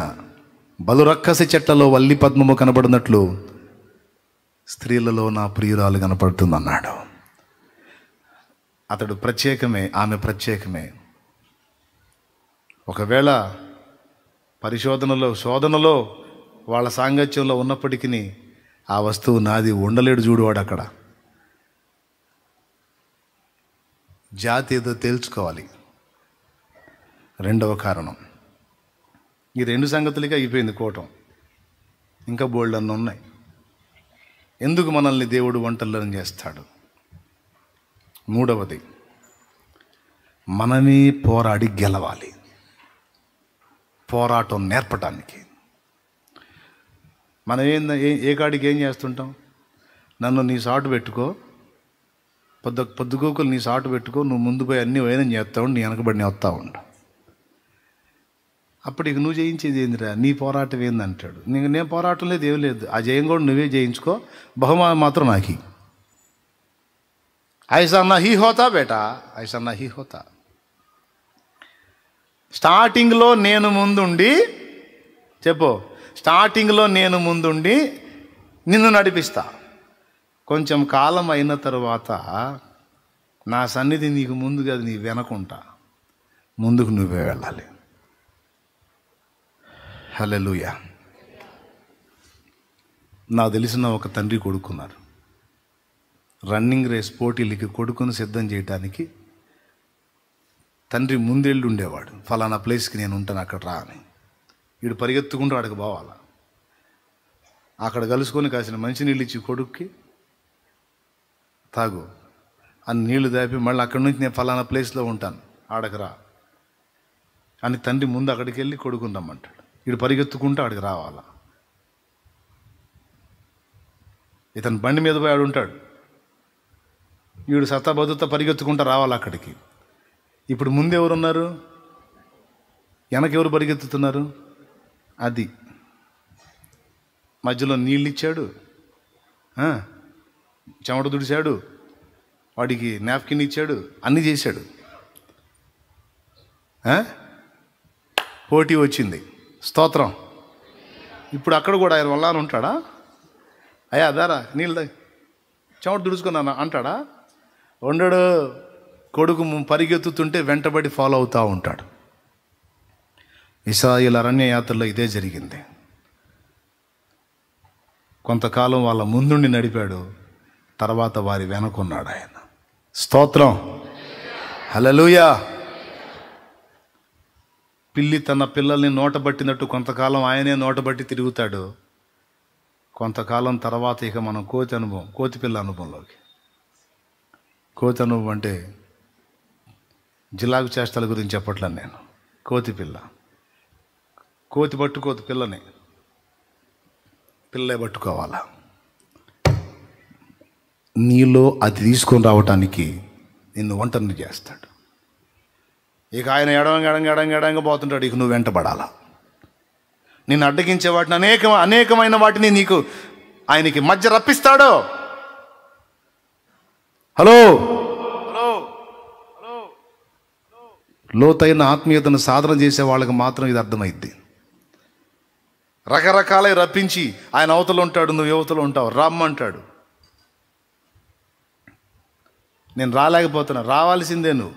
బలురక్కసి చెట్లలో వల్లి పద్మము కనబడినట్లు స్త్రీలలో నా ప్రియురాలు కనపడుతుంది అన్నాడు. అతడు ప్రత్యేకమే, ఆమె ప్రత్యేకమే. ఒకవేళ శోధనలో వాళ్ళ సాంగత్యంలో ఉన్నప్పటికీ ఆ వస్తువు నాది ఉండలేడు చూడువాడు అక్కడ. జాతి ఏదో తేల్చుకోవాలి. రెండవ కారణం, ఈ 2 సంగతులకి అయిపోయింది కోటం. ఇంకా బోల్డ్ అన్నీ ఉన్నాయి. ఎందుకు మనల్ని దేవుడు ఒంటరిని చేస్తాడు? మూడవది, మనమే పోరాడి గెలవాలి. పోరాటం నేర్పటానికి. మనం ఏ కాడికి ఏం చేస్తుంటాం? నన్ను నీ సాటు పెట్టుకో, పొద్దుగోకులు నీ సాటు పెట్టుకో, నువ్వు ముందు పోయి అన్నీ వైనం చేస్తావు, నీ వెనకబడి నేను వస్తూ ఉంటా. అప్పుడు ఇక నువ్వు జయించేది ఏందిరా, నీ పోరాటం ఏందంటాడు. నేను పోరాటం లేదు, ఏం లేదు, ఆ జయం కూడా నువ్వే జయించుకో, బహుమానం మాత్రం నాకి. ఐసా నహీ హోతా బేటా, ఐసా నహీ హోతా. స్టార్టింగ్లో నేను ముందుండి చెప్పు, స్టార్టింగ్లో నేను ముందుండి నిన్ను నడిపిస్తా. కొంచెం కాలం అయిన తర్వాత నా సన్నిధి నీకు ముందు కాదు, నీ వెనకుంటా, ముందుకు నువ్వే వెళ్ళాలి. హల్లెలూయా. నాకు తెలిసిన ఒక తండ్రి కొడుకున్నారు. రన్నింగ్ రేస్ పోటీలకి కొడుకును సిద్ధం చేయడానికి తండ్రి ముందెళ్ళి ఉండేవాడు. ఫలానా ప్లేస్కి నేను ఉంటాను, అక్కడ రా అని. వీడు పరిగెత్తుకుంటూ అక్కడికి పోవాలా. అక్కడ కలుసుకొని కాసిన మంచినీళ్ళు ఇచ్చి కొడుక్కి తాగు అని నీళ్లు దాపి మళ్ళీ అక్కడి నుంచి నేను ఫలానా ప్లేస్లో ఉంటాను, ఆడకరా అని తండ్రి ముందు అక్కడికి వెళ్ళి కొడుకుని రమ్మంటాడు. వీడు పరిగెత్తుకుంటూ ఆడికి రావాలా. ఇతను బండి మీద పోయి ఆడు ఉంటాడు, వీడు సత్తాబద్దుతా పరిగెత్తుకుంటూ రావాలి అక్కడికి. ఇప్పుడు ముందు ఎవరున్నారు, వెనకెవరు పరిగెత్తుతున్నారు? అది మధ్యలో నీళ్ళు ఇచ్చాడు, చెమట దుడిచాడు, వాడికి నాప్కిన్ ఇచ్చాడు, అన్నీ చేశాడు. పోటీ వచ్చింది, స్తోత్రం. ఇప్పుడు అక్కడ కూడా ఆయన వల్ల ఉంటాడా? అయ్యా దారా నీళ్ళు చెమట దుడుచుకున్నా అంటాడా? ఉండడు. కొడుకు పరిగెత్తుతుంటే వెంటబడి ఫాలో అవుతూ ఉంటాడు. ఇశ్రాయేలు అరణ్య యాత్రలో ఇదే జరిగింది. కొంతకాలం వాళ్ళ ముందుండి నడిపాడు, తర్వాత వారి వెనకున్నాడు ఆయన. స్తోత్రం, హల్లెలూయా. పిల్లి తన పిల్లల్ని నోటబట్టినట్టు కొంతకాలం ఆయనే నోటబట్టి తిరుగుతాడు. కొంతకాలం తర్వాత ఇక మనం కోతి పిల్ల అనుభవంలోకి. కోతి అనుభవం అంటే జిలాగు చేష్టల గురించి చెప్పట్లేదు నేను. కోతి పిల్ల, కోతి పట్టుకోతి పిల్లని, పిల్లే పట్టుకోవాలా. నీలో అది తీసుకొని రావటానికి నిన్ను ఒంటరిని చేస్తాడు. ఇక ఆయన ఎడంగా పోతుంటాడు, ఇక నువ్వు వెంటబడాలా. నిన్ను అడ్డగించే వాటిని అనేకమైన వాటిని నీకు ఆయనకి మధ్య రప్పిస్తాడు. హలో, లోతైన ఆత్మీయతను సాధన చేసే వాళ్ళకి మాత్రం ఇది అర్థమైద్ది. రకరకాలై రప్పించి ఆయన అవతల ఉంటాడు, నువ్వు యువతలో ఉంటావు, రమ్మంటాడు. నేను రాలేకపోతున్నా, రావాల్సిందే నువ్వు.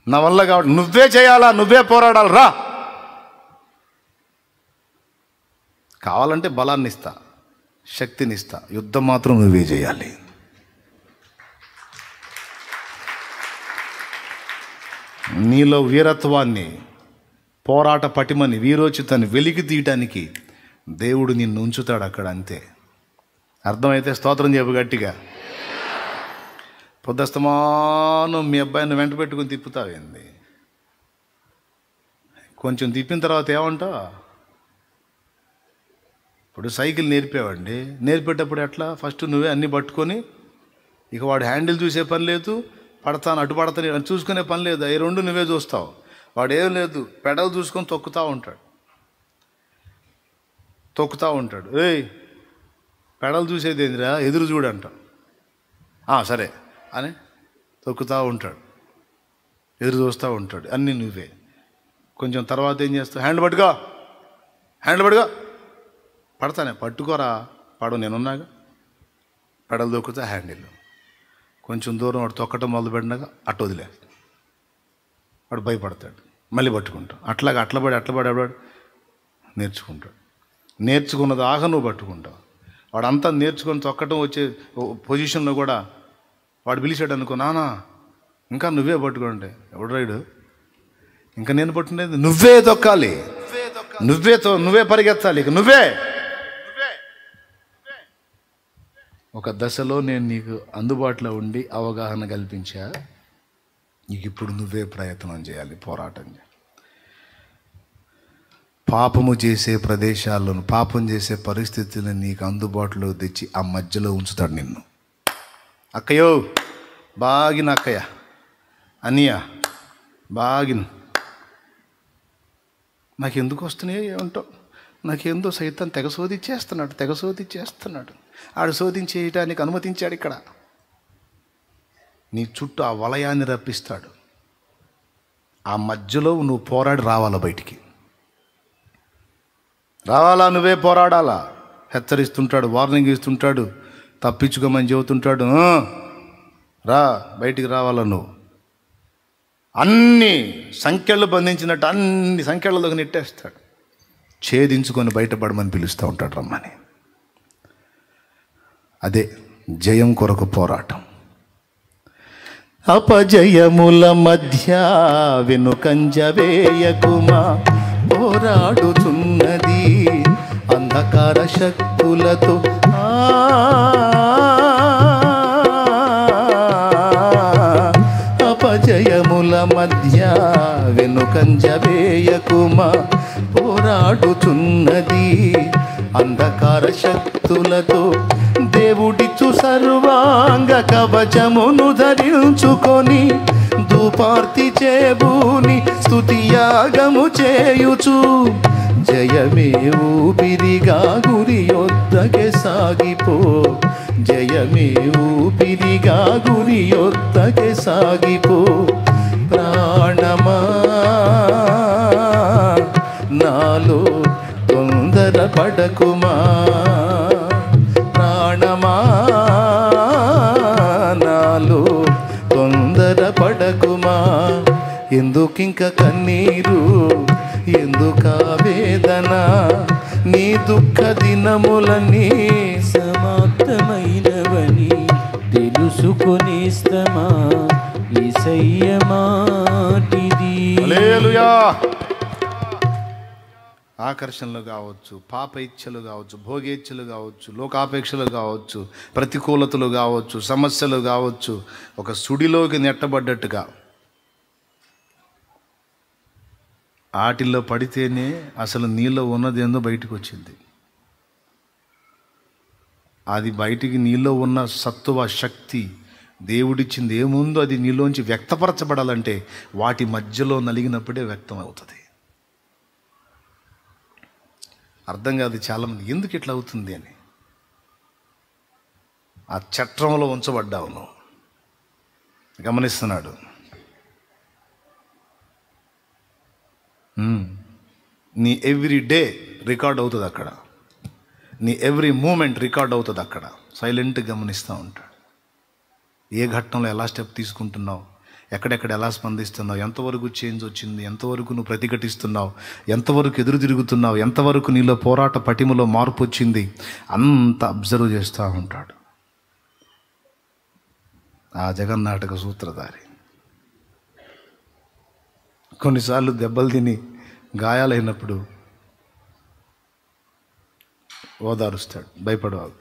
నా వల్ల కాబట్టి నువ్వే చేయాలా, నువ్వే పోరాడాలి, రా. కావాలంటే బలాన్ని ఇస్తా, శక్తిని ఇస్తా, యుద్ధం మాత్రం నువ్వే చేయాలి. నీలో వీరత్వాన్ని, పోరాట పటిమని, వీరోచితాన్ని వెలికి తీయటానికి దేవుడు నిన్ను ఉంచుతాడు అక్కడ, అంతే. అర్థమైతే స్తోత్రం చెప్పు గట్టిగా. పొద్దుస్తమానం మీ అబ్బాయిని వెంట పెట్టుకుని తిప్పుతావేంది? కొంచెం తిప్పిన తర్వాత ఏమంటావు? ఇప్పుడు సైకిల్ నేర్పేవాడిని, నేర్పేటప్పుడు ఎట్లా? ఫస్ట్ నువ్వే అన్నీ పట్టుకొని, ఇక వాడు హ్యాండిల్ చూసే పని లేదు, పడతాను అటు పడతాను అని చూసుకునే పని లేదు, ఈ రెండు నువ్వే చూస్తావు. వాడు ఏం లేదు, పెడల్ చూసుకొని తొక్కుతూ ఉంటాడు. ఏయ్ పెడల్ చూసేది ఏందిరా, ఎదురు చూడంట. సరే అని తొక్కుతూ ఉంటాడు, ఎదురు చూస్తూ ఉంటాడు, అన్నీ నువ్వే. కొంచెం తర్వాత ఏం చేస్తావు? హ్యాండ్ పట్టుకో పడతానే, పట్టుకోరా, పడు, నేనున్నాగా. పెడలు దొక్కుతా, హ్యాండిల్. కొంచెం దూరం వాడు తొక్కటం మొదలుపెట్టినాక అట్టు వదిలేస్తాడు, వాడు భయపడతాడు, మళ్ళీ పట్టుకుంటాడు. అట్లబడి నేర్చుకుంటాడు. నేర్చుకున్నది ఆగ నువ్వు పట్టుకుంటావు. వాడు అంతా నేర్చుకొని తొక్కటం వచ్చే పొజిషన్లో కూడా వాడు పిలిచాడు అనుకో, నానా ఇంకా నువ్వే పట్టుకోండి. ఎవడు రైడు? ఇంకా నేను పట్టుకునేది నువ్వే తొక్కాలి, నువ్వే పరిగెత్తాలి, ఇక నువ్వే. ఒక దశలో నేను నీకు అందుబాటులో ఉండి అవగాహన కల్పించా, నీకు ఇప్పుడు నువ్వే ప్రయత్నం చేయాలి, పోరాటం చేయాలి. పాపము చేసే ప్రదేశాలను, పాపం చేసే పరిస్థితులను నీకు అందుబాటులో తెచ్చి ఆ మధ్యలో ఉంచుతాడు నిన్ను. అక్కయ్యో బాగిన, అక్కయ్య అన్నయ్య బాగిన, నాకెందుకు వస్తున్నాయో ఏమంటావు? నాకేందో సైతం తెగ శోధించేస్తున్నాడు. ఆడు శోధించేయటానికి అనుమతించాడు. ఇక్కడ నీ చుట్టూ ఆ వలయాన్ని రప్పిస్తాడు. ఆ మధ్యలో నువ్వు పోరాడి రావాలా, బయటికి రావాలా, నువ్వే పోరాడాలా. హెచ్చరిస్తుంటాడు, వార్నింగ్ ఇస్తుంటాడు, తప్పించుకోమని చెబుతుంటాడు. రా, బయటికి రావాలా నువ్వు. అన్ని సంఖ్యలు బంధించినట్టు అన్ని సంఖ్యలలోకి నెట్టేస్తాడు. ఛేదించుకొని బయటపడమని పిలుస్తూ ఉంటాడు, రమ్మని. అదే జయం కొరకు పోరాటం. అపజయముల మధ్య వెనుకంజ వేయకుమా, పోరాడుతున్నది అంధకార శక్తులతో. అపజయముల మధ్య వెనుకంజ వేయకుమా, పోరాడుతున్నది అంధకార శక్తులతో. దేవుడిచ్చు సర్వాంగ కవచమును ధరించుకొని, ధూపార్తి చేబూని స్తుతియాగము చేయుచు, జయమే ఊపిరిగా గురి యొద్దకే సాగిపో. జయమే ఊపిరిగా గురి యొద్దకే సాగిపో. ప్రాణమా నాలో తొందర పడకుమా, ప్రాణమా నాలో తొందర పడకుమా. ఎందుకింక కన్నీరు, ఎందుక వేదన, నీ దుఃఖ దినములని సమాప్తమైనవని తెలుసుకొనిస్తమా, యేసయ్య మాటిది. హల్లెలూయా. ఆకర్షణలు కావచ్చు, పాప ఇచ్చలు కావచ్చు, భోగేచ్ఛలు కావచ్చు, లోకాపేక్షలు కావచ్చు, ప్రతికూలతలు కావచ్చు, సమస్యలు కావచ్చు, ఒక సుడిలోకి నెట్టబడ్డట్టుగా ఆటిల్లో పడితేనే అసలు నీలో ఉన్నది ఏందో బయటకు వచ్చింది. అది బయటికి నీలో ఉన్న సత్తువ శక్తి దేవుడిచ్చింది ఏముందో అది నీలోంచి వ్యక్తపరచబడాలంటే వాటి మధ్యలో నలిగినప్పుడే వ్యక్తం అవుతుంది. అర్థం కాదు చాలామంది, ఎందుకు ఇట్లా అవుతుంది అని. ఆ చట్రంలో ఉంచబడ్డావు నువ్వు, గమనిస్తున్నాడు. నీ ఎవ్రీ డే రికార్డ్ అవుతుంది అక్కడ, నీ ఎవ్రీ మూమెంట్ రికార్డ్ అవుతుంది అక్కడ. సైలెంట్గా గమనిస్తూ ఉంటాడు. ఏ ఘట్టంలో ఎలా స్టెప్ తీసుకుంటున్నావు, ఎక్కడెక్కడ ఎలా స్పందిస్తున్నావు, ఎంతవరకు చేంజ్ వచ్చింది, ఎంతవరకు నువ్వు ప్రతిఘటిస్తున్నావు, ఎంతవరకు ఎదురు తిరుగుతున్నావు, ఎంతవరకు నీలో పోరాట పటిమలో మార్పు వచ్చింది, అంత అబ్జర్వ్ చేస్తూ ఉంటాడు ఆ జగన్నాటక సూత్రధారి. కొన్నిసార్లు దెబ్బలు తిని గాయాలైనప్పుడు ఓదారుస్తాడు, భయపడవాడు,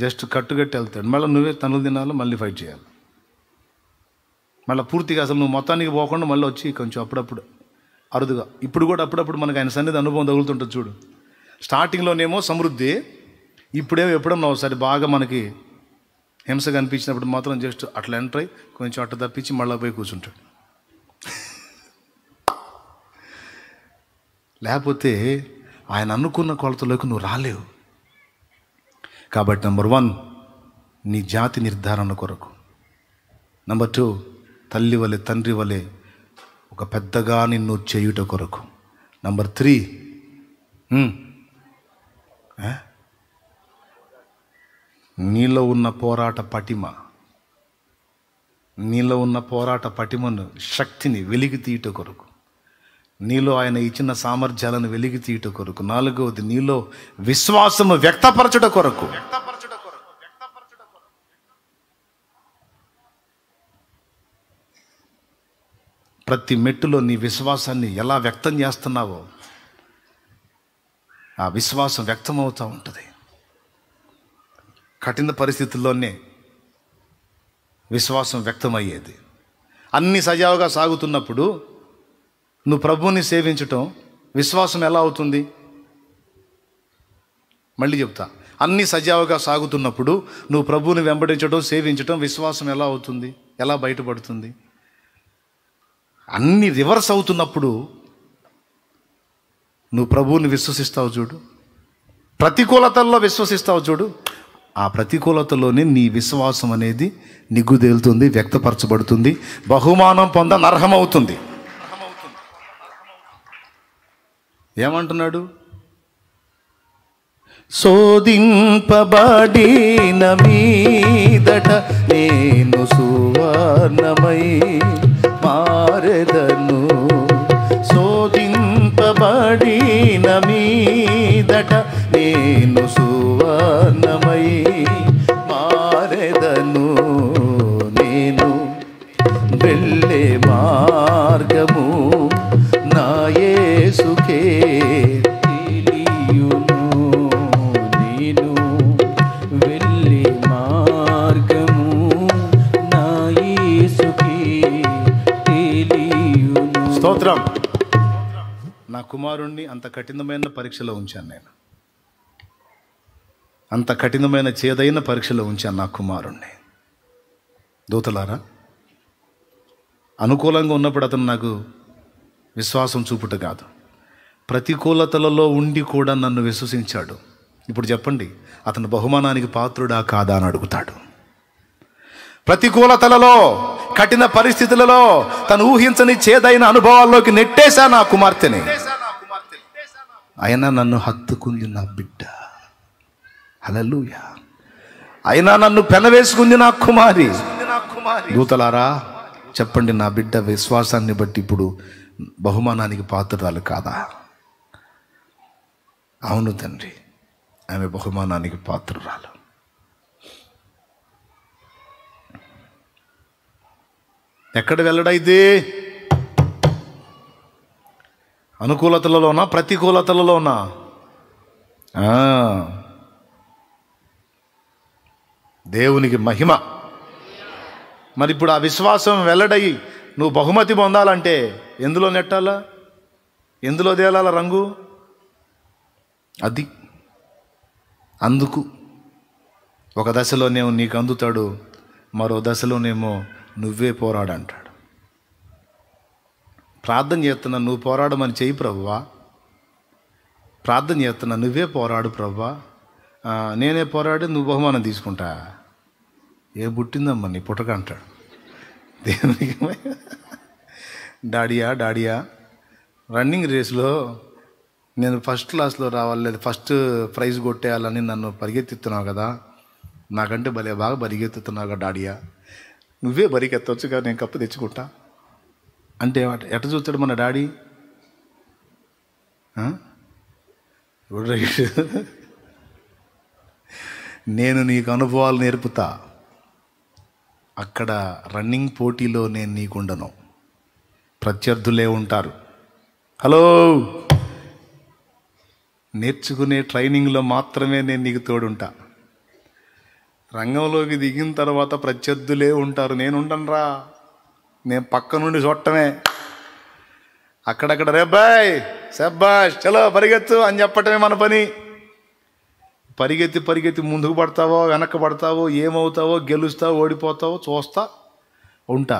జస్ట్ కట్టుకట్టి వెళ్తాడు. మళ్ళీ నువ్వే తనులు తినాలో, మళ్ళీ ఫైట్ చేయాలి. మళ్ళీ పూర్తిగా అసలు నువ్వు మొత్తానికి పోకుండా మళ్ళీ వచ్చి కొంచెం అప్పుడప్పుడు అరుదుగా, ఇప్పుడు కూడా అప్పుడప్పుడు మనకు ఆయన సన్నిధి అనుభవం తగులుతుంటుంది చూడు. స్టార్టింగ్లోనేమో సమృద్ధి, ఇప్పుడేమో ఎప్పుడన్నా ఒకసారి బాగా మనకి హింస కనిపించినప్పుడు మాత్రం జస్ట్ అట్లా ఎంటర్ అయ్యి కొంచెం అట్ట తప్పించి మళ్ళీ పోయి కూర్చుంటాడు. లేకపోతే ఆయన అనుకున్న కొలతలోకి నువ్వు రాలేవు. కాబట్టి నెంబర్ 1 నీ జాతి నిర్ధారణ కొరకు, నెంబర్ 2 తల్లి వలె తండ్రి వలె ఒక పెద్దగా నిన్ను చేయుట కొరకు, నెంబర్ 3 నీలో ఉన్న పోరాట పటిమ, నీలో ఉన్న పోరాట పటిమను, శక్తిని వెలికి తీయుట కొరకు, నీలో ఆయన ఇచ్చిన సామర్థ్యాలను వెలికి తీయుట కొరకు, 4వది నీలో విశ్వాసము వ్యక్తపరచుట కొరకు. ప్రతి మెట్టులో నీ విశ్వాసాన్ని ఎలా వ్యక్తం చేస్తున్నావో ఆ విశ్వాసం వ్యక్తమవుతూ ఉంటుంది. కఠిన పరిస్థితుల్లోనే విశ్వాసం వ్యక్తమయ్యేది. అన్ని సజావుగా సాగుతున్నప్పుడు నువ్వు ప్రభువుని సేవించటం విశ్వాసం ఎలా అవుతుంది? మళ్ళీ చెప్తా, అన్ని సజావుగా సాగుతున్నప్పుడు నువ్వు ప్రభువుని వెంబడించడం, సేవించటం విశ్వాసం ఎలా అవుతుంది, ఎలా బయటపడుతుంది? అన్ని రివర్స్ అవుతున్నప్పుడు నువ్వు ప్రభువుని విశ్వసిస్తావు చూడు, ప్రతికూలతల్లో విశ్వసిస్తావు చూడు, ఆ ప్రతికూలతలోనే నీ విశ్వాసం అనేది నిగ్గుదేలుతుంది, వ్యక్తపరచబడుతుంది, బహుమానం పొందనర్హమవుతుంది. ఏమంటున్నాడు? శోధింపబడిన మీదట నేను సువర్ణమై మారెదను. శోధింపబడిన మీదట నేను సువర్ణమై మారెదను. నేను వెళ్ళే మార్గము నా యేసుకే తెలియును. నేను వెళ్ళే మార్గము నా యేసుకే తెలియును. స్తోత్రం. నా కుమారుణ్ణి అంత కఠినమైన పరీక్షలో ఉంచాను నేను, అంత కఠినమైన చేదైన పరీక్షలో ఉంచాను నా కుమారుణ్ణి. దూతలారా, అనుకూలంగా ఉన్నప్పుడు అతను నాకు విశ్వాసం చూపుట కాదు, ప్రతికూలతలలో ఉండి కూడా నన్ను విశ్వసించాడు. ఇప్పుడు చెప్పండి, అతను బహుమానానికి పాత్రుడా కాదా అని అడుగుతాడు. ప్రతికూలతలలో, కఠిన పరిస్థితులలో, తను ఊహించని చేదైన అనుభవాల్లోకి నెట్టేశా నా కుమార్తెని. అయినా నన్ను హత్తుకుంది నా బిడ్డ. హల్లెలూయా. అయినా నన్ను పెనవేసుకుంది నా కుమారి. దూతలారా చెప్పండి, నా బిడ్డ విశ్వాసాన్ని బట్టి ఇప్పుడు బహుమానానికి పాత్రురాలు కాదా? అవును తండ్రి, ఆమె బహుమానానికి పాత్రురాలు. ఎక్కడ వెళ్ళడైతే? అనుకూలతలలోనా, ప్రతికూలతలలోనా? దేవునికి మహిమ. మరి ఇప్పుడు ఆ విశ్వాసం వెల్లడయి నువ్వు బహుమతి పొందాలంటే ఎందులో నెట్టాలా, ఎందులో తేలాల రంగు? అది అందుకు ఒక దశలోనేమో నీకు అందుతాడు, మరో దశలోనేమో నువ్వే పోరాడంటాడు. ప్రార్థన చేస్తున్నా, నువ్వు పోరాడమని చెయ్యి ప్రభువా. ప్రార్థన చేస్తున్నా, నువ్వే పోరాడు ప్రభువా. నేనే పోరాడి నువ్వు బహుమానం తీసుకుంటా. ఏ పుట్టిందమ్మా నీ పుట్టక అంటాడు. దేవునికి డాడియా రన్నింగ్ రేస్లో నేను ఫస్ట్ క్లాస్లో రావాలి, లేదా ఫస్ట్ ప్రైజ్ కొట్టేయాలని నన్ను పరిగెత్తిస్తున్నావు కదా, నాకంటే భలే బాగా పరిగెత్తుతున్నావు కదా డాడీయా, నువ్వే పరిగెత్తవచ్చు కదా, నేను కప్పు తెచ్చుకుంటా అంటే ఎట చూస్తాడు మన డాడీ? నేను నీకు అనుభవాలు నేర్పుతా, అక్కడ రన్నింగ్ పోటీలో నేను నీకుండను, ప్రత్యర్థులే ఉంటారు. హలో, నేర్చుకునే ట్రైనింగ్లో మాత్రమే నేను నీకు తోడుంటా. రంగంలోకి దిగిన తర్వాత ప్రత్యర్థులే ఉంటారు, నేను ఉండనురా, నేను పక్క నుండి చూడటమే. అక్కడక్కడ రేబాయ్ శబ్బాష్ చలో పరిగెత్తు అని చెప్పటమే మన పని. పరిగెత్తి పరిగెత్తి ముందుకు పడతావో వెనక్కి పడతావో, ఏమవుతావో, గెలుస్తావో ఓడిపోతావో చూస్తా ఉంటా,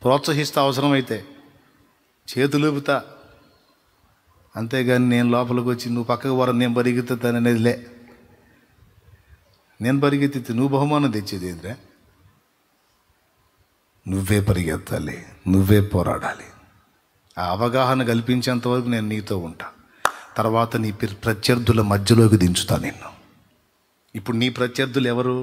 ప్రోత్సహిస్తా, అవసరమైతే చేతులుపుతా. అంతేగాని నేను లోపలికి వచ్చి నువ్వు పక్కకు పోరా నేను పరిగెత్తుతాను అనేది లే. నేను పరిగెత్తితే నువ్వు బహుమానం తెచ్చేది ఏంద్రా? నువ్వే పరిగెత్తాలి, నువ్వే పోరాడాలి. ఆ అవగాహన కల్పించేంత వరకు నేను నీతో ఉంటా. తర్వాత నీ ప్రత్యర్థుల మధ్యలోకి దించుతా నిన్ను. ఇప్పుడు నీ ప్రత్యర్థులు ఎవరు?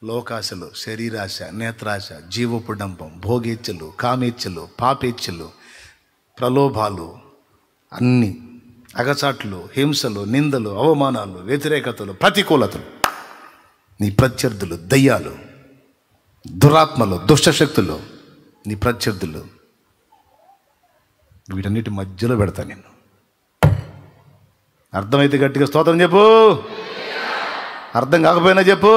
లోకాశలు, శరీరాశ, నేత్రాశ, జీవపు డంబం, భోగేచ్ఛలు, కామేచ్ఛలు, పాపేచ్ఛలు, ప్రలోభాలు, అన్నీ అగచాట్లు, హింసలు, నిందలు, అవమానాలు, వ్యతిరేకతలు, ప్రతికూలతలు. నీ ప్రత్యర్థులు దయ్యాలు, దురాత్మలు, దుష్టశక్తులు, నీ ప్రత్యర్థులు. వీటన్నిటి మధ్యలో పెడతా నిన్ను. అర్థమైతే గట్టిగా స్తోత్రం చెప్పు, అర్థం కాకపోయినా చెప్పు.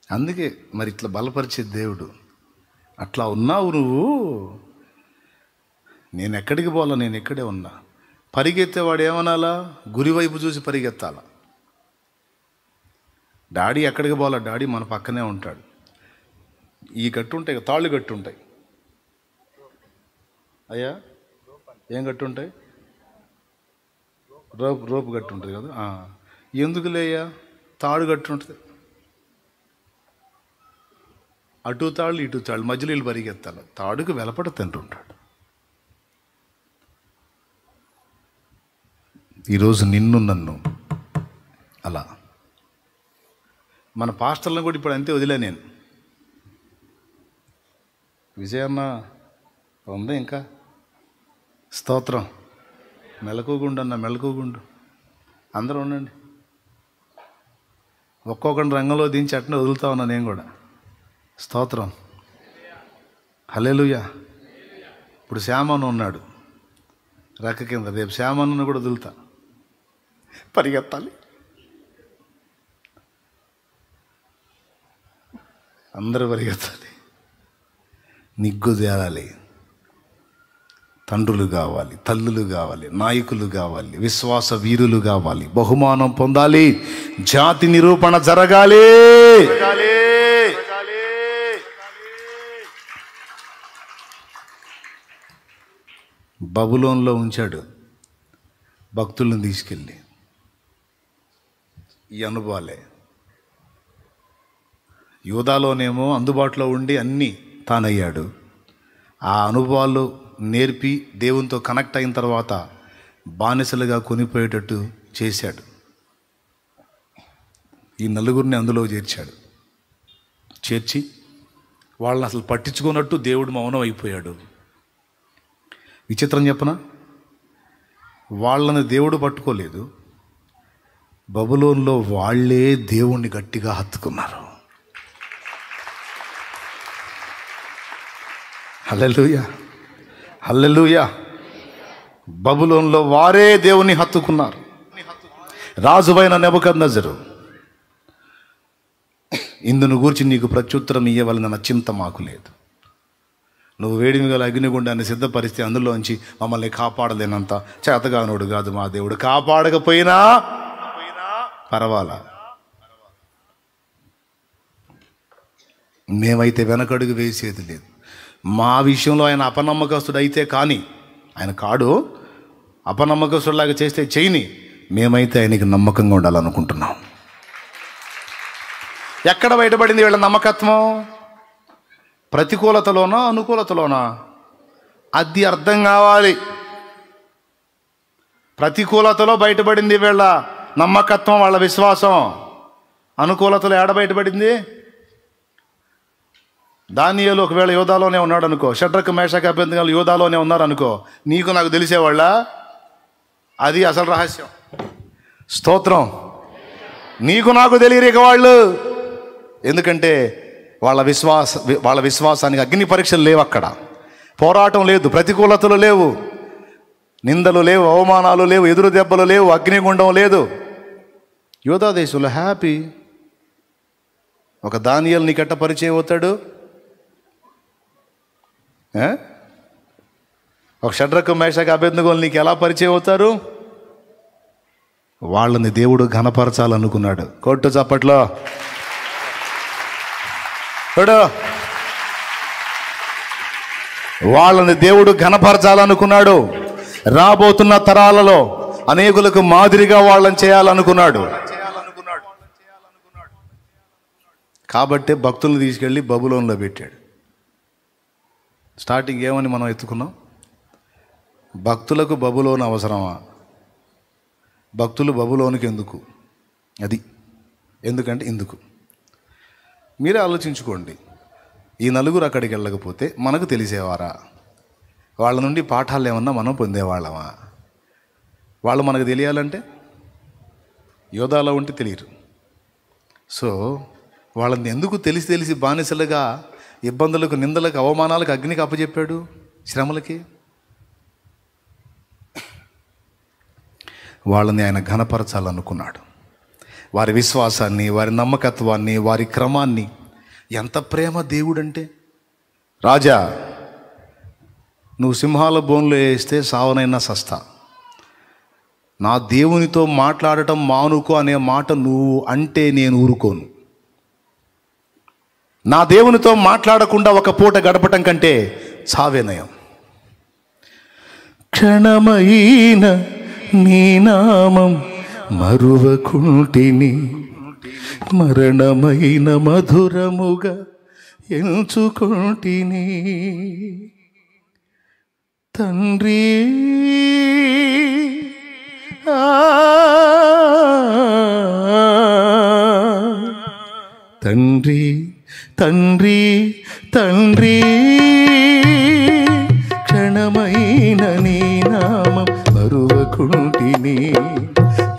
అందుకే మరి ఇట్లా బలపరిచే దేవుడు. అట్లా ఉన్నావు నువ్వు, నేను ఎక్కడికి పోవాలా, నేను ఎక్కడే ఉన్నా. పరిగెత్తేవాడు ఏమనాలా? గురి వైపు చూసి పరిగెత్తాల. డాడీ ఎక్కడికి పోవాలా? డాడీ మన పక్కనే ఉంటాడు. ఈ గట్టు ఉంటాయి, తాళ్ళు గట్టు ఉంటాయి. అయ్యా ఏం గట్టు ఉంటాయి? రోపు గట్టు ఉంటుంది కదా. ఎందుకు లేయ్యా? తాడు గట్టు ఉంటుంది. అటు తాళ్ళు ఇటు తాళ్ళు మధ్యలో వీళ్ళు పరిగెత్తాలి. తాడుకు వెలపడ తింటుంటాడు. ఈరోజు నిన్ను నన్ను అలా మన పాస్టర్లను కూడా ఇప్పుడు అంతే వదిలే నేను. విజయన్న ఉంది ఇంకా, స్తోత్రం. మెలకుగుండు అన్న, మెలకుగుండు. అందరూ ఉండండి. ఒక్కొక్కరిని రంగంలో దించి అట్నే వదులుతా ఉన్నా నేను కూడా. స్తోత్రం, హల్లెలూయా. ఇప్పుడు శ్యామను ఉన్నాడు రెక్క కింద, రేపు శ్యామను కూడా వదులుతా. పరిగెత్తాలి, అందరూ పరిగెత్తాలి, నిగ్గు తేలాలి. తండ్రులు కావాలి, తల్లులు కావాలి, నాయకులు కావాలి, విశ్వాస వీరులు కావాలి, బహుమానం పొందాలి, జాతి నిరూపణ జరగాలి. బబులోన్లో ఉంచాడు భక్తులను తీసుకెళ్ళి. ఈ అనుభవాలే. యూదాలోనేమో అందుబాటులో ఉండి అన్నీ తానయ్యాడు. ఆ అనుభవాలు నేర్పి దేవునితో కనెక్ట్ అయిన తర్వాత బానిసలుగా కొనిపోయేటట్టు చేశాడు. ఈ నలుగురిని అందులో చేర్చాడు. చేర్చి వాళ్ళని అసలు పట్టించుకున్నట్టు దేవుడు మౌనం అయిపోయాడు. విచిత్రం చెప్పనా? వాళ్ళని దేవుడు పట్టుకోలేదు, బబులోన్లో వాళ్ళే దేవుణ్ణి గట్టిగా హత్తుకున్నారు. హల్లెలూయా, హల్లెలూయా. బబులోన్లో వారే దేవుని హత్తుకున్నారు. రాజువైన నెబుకద్నెజరు, ఇందును గూర్చి నీకు ప్రత్యుత్తరం ఇయ్యవలన చింత మాకు లేదు. నువ్వు వేడిమి గల అగ్నిగుండాన్ని సిద్ధపరిస్తే అందులోంచి మమ్మల్ని కాపాడలేనంత చేతగానోడు కాదు మా దేవుడు. కాపాడకపోయినా పర్వాలా, మేమైతే వెనకడుగు వేసేది లేదు. మా విషయంలో ఆయన అపనమ్మకస్తుడు అయితే కానీ, ఆయన కాడు, అపనమ్మకస్తుడిలాగా చేస్తే చేయని, మేమైతే ఆయనకి నమ్మకంగా ఉండాలనుకుంటున్నాం. ఎక్కడ బయటపడింది వీళ్ళ నమ్మకత్వం? ప్రతికూలతలోనా అనుకూలతలోనా? అది అర్థం కావాలి. ప్రతికూలతలో బయటపడింది వీళ్ళ నమ్మకత్వం, వాళ్ళ విశ్వాసం. అనుకూలతలో ఏడ బయటపడింది? దానియేలు ఒకవేళ యోధాలోనే ఉన్నాడు అనుకో, షడ్రకు మేషకు అబేద్నెగోలు యోధాలోనే ఉన్నారు అనుకో, నీకు నాకు తెలిసేవాళ్ళ? అది అసలు రహస్యం. స్తోత్రం. నీకు నాకు తెలియరు ఇక వాళ్ళు. ఎందుకంటే వాళ్ళ విశ్వాసానికి అగ్ని పరీక్షలు లేవు, అక్కడ పోరాటం లేదు, ప్రతికూలతలు లేవు, నిందలు లేవు, అవమానాలు లేవు, ఎదురు దెబ్బలు లేవు, అగ్నిగుండం లేదు. యోధా దేశంలో హ్యాపీ. ఒక దానియేలు నీకెట్ట పరిచయం అవుతాడు? ఒక షడ్రకు మేషకు అబేద్నెగోలు నీకు ఎలా పరిచయం అవుతారు? వాళ్ళని దేవుడు ఘనపరచాలనుకున్నాడు. కొట్టు చప్పట్లో. వాళ్ళని దేవుడు ఘనపరచాలనుకున్నాడు. రాబోతున్న తరాలలో అనేకులకు మాదిరిగా వాళ్ళని చేయాలనుకున్నాడు. కాబట్టే భక్తులను తీసుకెళ్ళి బబులోన్లో పెట్టాడు. స్టార్టింగ్ ఏమని మనం ఎత్తుకున్నాం? భక్తులకు బబులోను అవసరమా? భక్తులు బబులోనికి ఎందుకు? అది ఎందుకంటే ఇందుకు. మీరే ఆలోచించుకోండి. ఈ నలుగురు అక్కడికి వెళ్ళకపోతే మనకు తెలిసేవారా? వాళ్ళ నుండి పాఠాలు ఏమన్నా మనం పొందేవాళ్ళమా? వాళ్ళు మనకు తెలియాలంటే యోధాలో ఉంటే తెలియరు. సో వాళ్ళని ఎందుకు తెలిసి బానిసలుగా ఇబ్బందులకు, నిందలకు, అవమానాలకు, అగ్నికి అప్పచెప్పాడు? శ్రమలకి. వాళ్ళని ఆయన ఘనపరచాలనుకున్నాడు. వారి విశ్వాసాన్ని, వారి నమ్మకత్వాన్ని, వారి క్రమాన్ని. ఎంత ప్రేమ దేవుడంటే! రాజా, నువ్వు సింహాల బోన్లో వేస్తే సావనైనా సస్తా, నా దేవునితో మాట్లాడటం మానుకో అనే మాట నువ్వు అంటే నేను ఊరుకోను. నా దేవునితో మాట్లాడకుండా ఒక పూట గడపటం కంటే చావే నయం. క్షణమైన నీ నామం మరువకుంటిని, మరణమైన మధురముగా ఎంచుకుంటిని. తండ్రి తండ్రి తండ్రి తండ్రి, క్షణమైన నీ నామం మరువకుంటిని,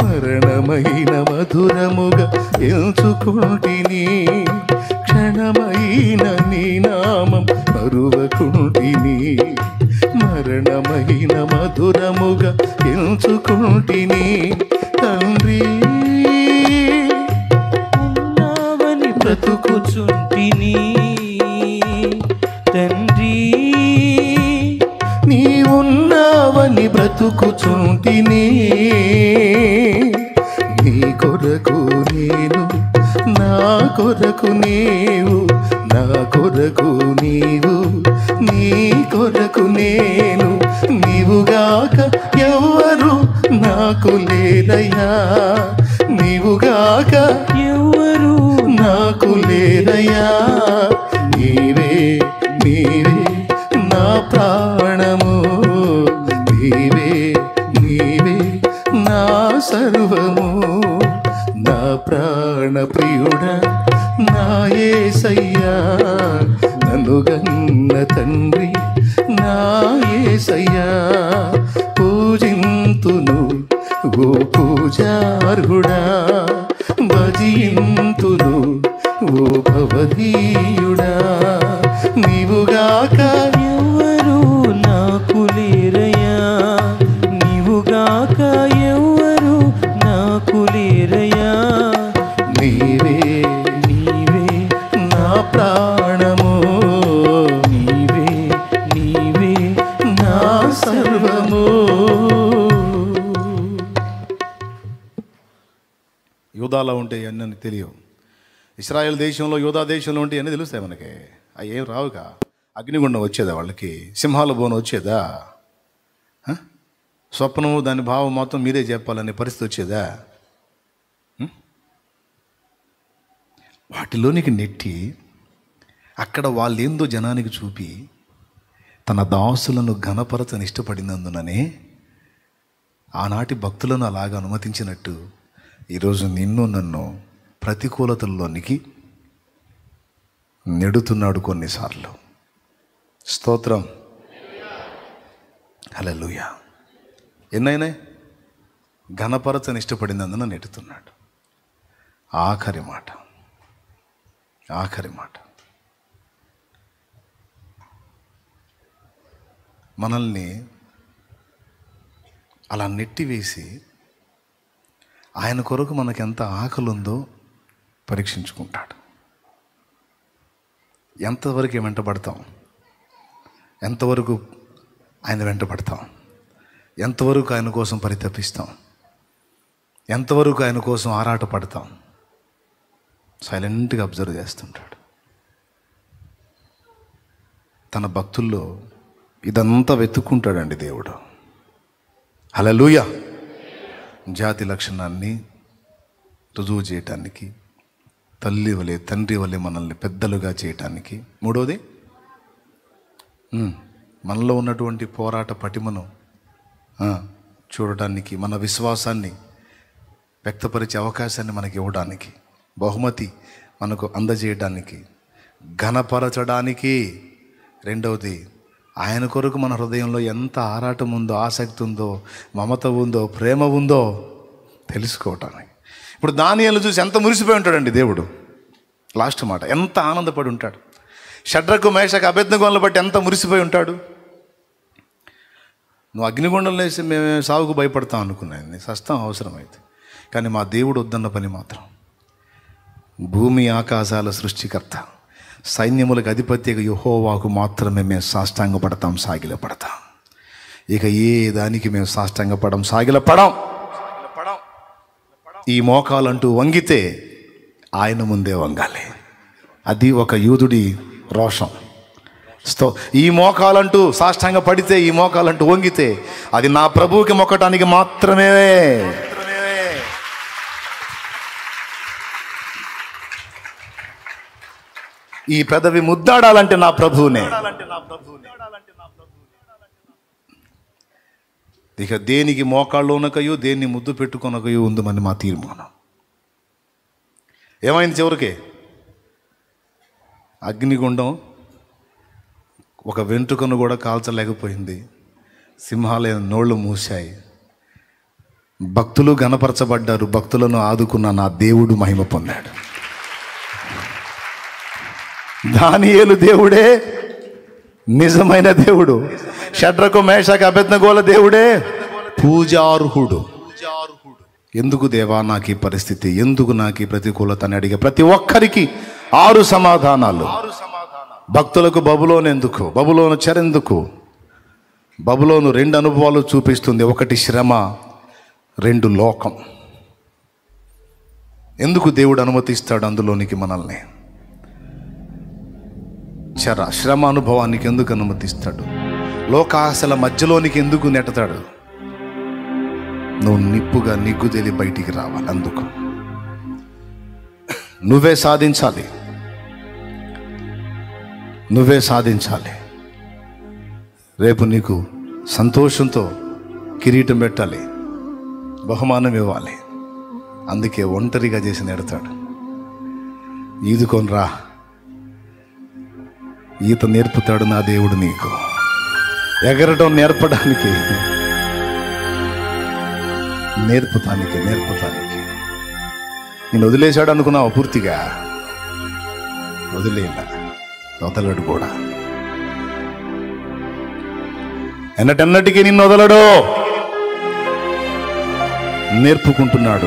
మరణమైన మధురముగా ఎంచుకుంటిని. క్షణమైన నీ నామం మరువకుంటిని, మరణమైన మధురముగా ఎంచుకుంటిని. తండ్రి ఉన్నావని బ్రతుకుచుంటిని, తండ్రి నీ ఉన్నావని బ్రతుకుచుంటిని. నీ కొరకు నేను, నా కొరకు నీవు, నా కొరకు నీవు, నీ కొరకు నేను. నీవుగాక ఎవ్వరు నాకు లేరయ్యా, నీవుగాక ఎవరు నాకు లేరయ్యా. నీవే నీవే నా ప్రాణము, నీవే నీవే నా సర్వము. నా ప్రాణ ప్రియుడా నా యేసయ్యా, నన్ను గన్న తండ్రి నా యేసయ్యా. పూజింతును ఓ పూజార్హుడా, భజింతును ఓ భవదీయుడా. నీవుగాక ఎవరు నాకు లేరయ్యా, నీవుగాక ఎవరు నాకు లేరయ్యా. నీవే నీవే నా ప్రాణము, నీవే నీవే నా సర్వము. యూదాలో ఉంటే అన్నీ తెలియవు. ఇశ్రాయేల్ దేశంలో, యూదా దేశంలో ఉంటే అన్నీ తెలుస్తాయి మనకి. అవి ఏం రావుగా. అగ్నిగుండం వచ్చేదా వాళ్ళకి? సింహాల బోను వచ్చేదా? స్వప్నము దాని భావం మొత్తం మీరే చెప్పాలనే పరిస్థితి వచ్చేదా? వాటిలోనికి నెట్టి అక్కడ వాళ్ళేందో జనానికి చూపి తన దాసులను ఘనపరచని ఇష్టపడినందుననే ఆనాటి భక్తులను అలాగ అనుమతించినట్టు ఈరోజు నిన్ను నన్ను ప్రతికూలతల్లోనికి నెడుతున్నాడు కొన్నిసార్లు. స్తోత్రం, హల్లెలూయా. ఎన్నైనా ఘనపరచని ఇష్టపడినందున నెడుతున్నాడు. ఆఖరి మాట మనల్ని అలా నెట్టివేసి ఆయన కొరకు మనకెంత ఆకలి ఉందో పరీక్షించుకుంటాడు. ఎంతవరకు వెంటబడతాం, ఎంతవరకు ఆయన వెంటబడతాం, ఎంతవరకు ఆయన కోసం పరితపిస్తాం, ఎంతవరకు ఆయన కోసం ఆరాటపడతాం. సైలెంట్గా అబ్జర్వ్ చేస్తుంటాడు. తన భక్తుల్లో ఇదంతా వెతుక్కుంటాడండి దేవుడు. హల్లెలూయా. జాతి లక్షణాన్ని రుజువు చేయటానికి, తల్లి వలె తండ్రి వలె మనల్ని పెద్దలుగా చేయటానికి. మూడోది, మనలో ఉన్నటువంటి పోరాట పటిమను చూడటానికి, మన విశ్వాసాన్ని వ్యక్తపరిచే అవకాశాన్ని మనకి ఇవ్వడానికి, బహుమతి మనకు అందజేయడానికి, ఘనపరచడానికి. రెండవది, ఆయన కొరకు మన హృదయంలో ఎంత ఆరాటం ఉందో, ఆసక్తి ఉందో, మమత ఉందో, ప్రేమ ఉందో తెలుసుకోవటానికి. ఇప్పుడు దానియేలును చూసి ఎంత మురిసిపోయి ఉంటాడండి దేవుడు. లాస్ట్ మాట, ఎంత ఆనందపడి ఉంటాడు. షడ్రకు మేషకు అబేద్నెగోలను బట్టి ఎంత మురిసిపోయి ఉంటాడు. నువ్వు అగ్నిగుండంలో వేసి మేము సాగుకు భయపడతాం అనుకున్నాను, సస్తం అవసరమైతే. కానీ మా దేవుడు వద్దన్న పని మాత్రం, భూమి ఆకాశాల సృష్టికర్త, సైన్యములకు అధిపత్యగా యెహోవాకు మాత్రమే మేము సాష్టాంగపడతాం, సాగిలపడతాం. ఇక ఏ దానికి మేము సాష్టాంగపడం, సాగిలపడం. ఈ మోకాలంటూ వంగితే ఆయన ముందే వంగాలి. అది ఒక యూదుడి రోషం. ఈ మోకాలంటూ సాష్టాంగ పడితే, ఈ మోకాలంటూ వంగితే అది నా ప్రభువుకి మొక్కటానికి మాత్రమే. ఈ పెదవి ముద్దాడాలంటే నా ప్రభువునే. ఇక దేనికి మోకాళ్ళలోనకయో దేన్ని ముద్దు పెట్టుకొనకయో ఉందమని మా తీర్మానం. ఏమైంది చివరికి? అగ్నిగుండం ఒక వెంట్రుకను కూడా కాల్చలేకపోయింది. సింహాలయ నోళ్ళు మూశాయి. భక్తులు గణపరచబడ్డారు. భక్తులను ఆదుకున్న నా దేవుడు మహిమ పొందాడు. దానియేలు దేవుడే నిజమైన దేవుడు. షడ్రకు మేషకు అబేద్నెగోల దేవుడే పూజార్హుడు. ఎందుకు దేవా నాకు ఈ పరిస్థితి, ఎందుకు నాకు ఈ ప్రతికూలత అని అడిగే ప్రతి ఒక్కరికి 6 సమాధానాలు. భక్తులకు బబులోను ఎందుకు, బబులోను చెరెందుకు? బబులోను 2 అనుభవాలు చూపిస్తుంది. 1 శ్రమ, 2 లోకం. ఎందుకు దేవుడు అనుమతిస్తాడు అందులోనికి మనల్ని? శ్రమ అనుభవానికి ఎందుకు అనుమతిస్తాడు? లోకాశల మధ్యలోనికి ఎందుకు నెట్టతాడు? నువ్వు నిప్పుగా నిగ్గు తేలి బయటికి రావాలి. అందుకు నువ్వే సాధించాలి, నువ్వే సాధించాలి. రేపు నీకు సంతోషంతో కిరీటం పెట్టాలి, బహుమానం ఇవ్వాలి. అందుకే ఒంటరిగా చేసి నెడతాడు. ఈదుకొని రా, ఈత నేర్పుతాడు నా దేవుడు నీకు. ఎగరడం నేర్పడానికి, నేర్పుతానికి. నేను వదిలేశాడు అనుకున్నావు పూర్తిగా? వదిలేలా, వదలడు కూడా. ఎన్నటన్నటికీ నిన్ను వదలడు. నేర్పుకుంటున్నాడు.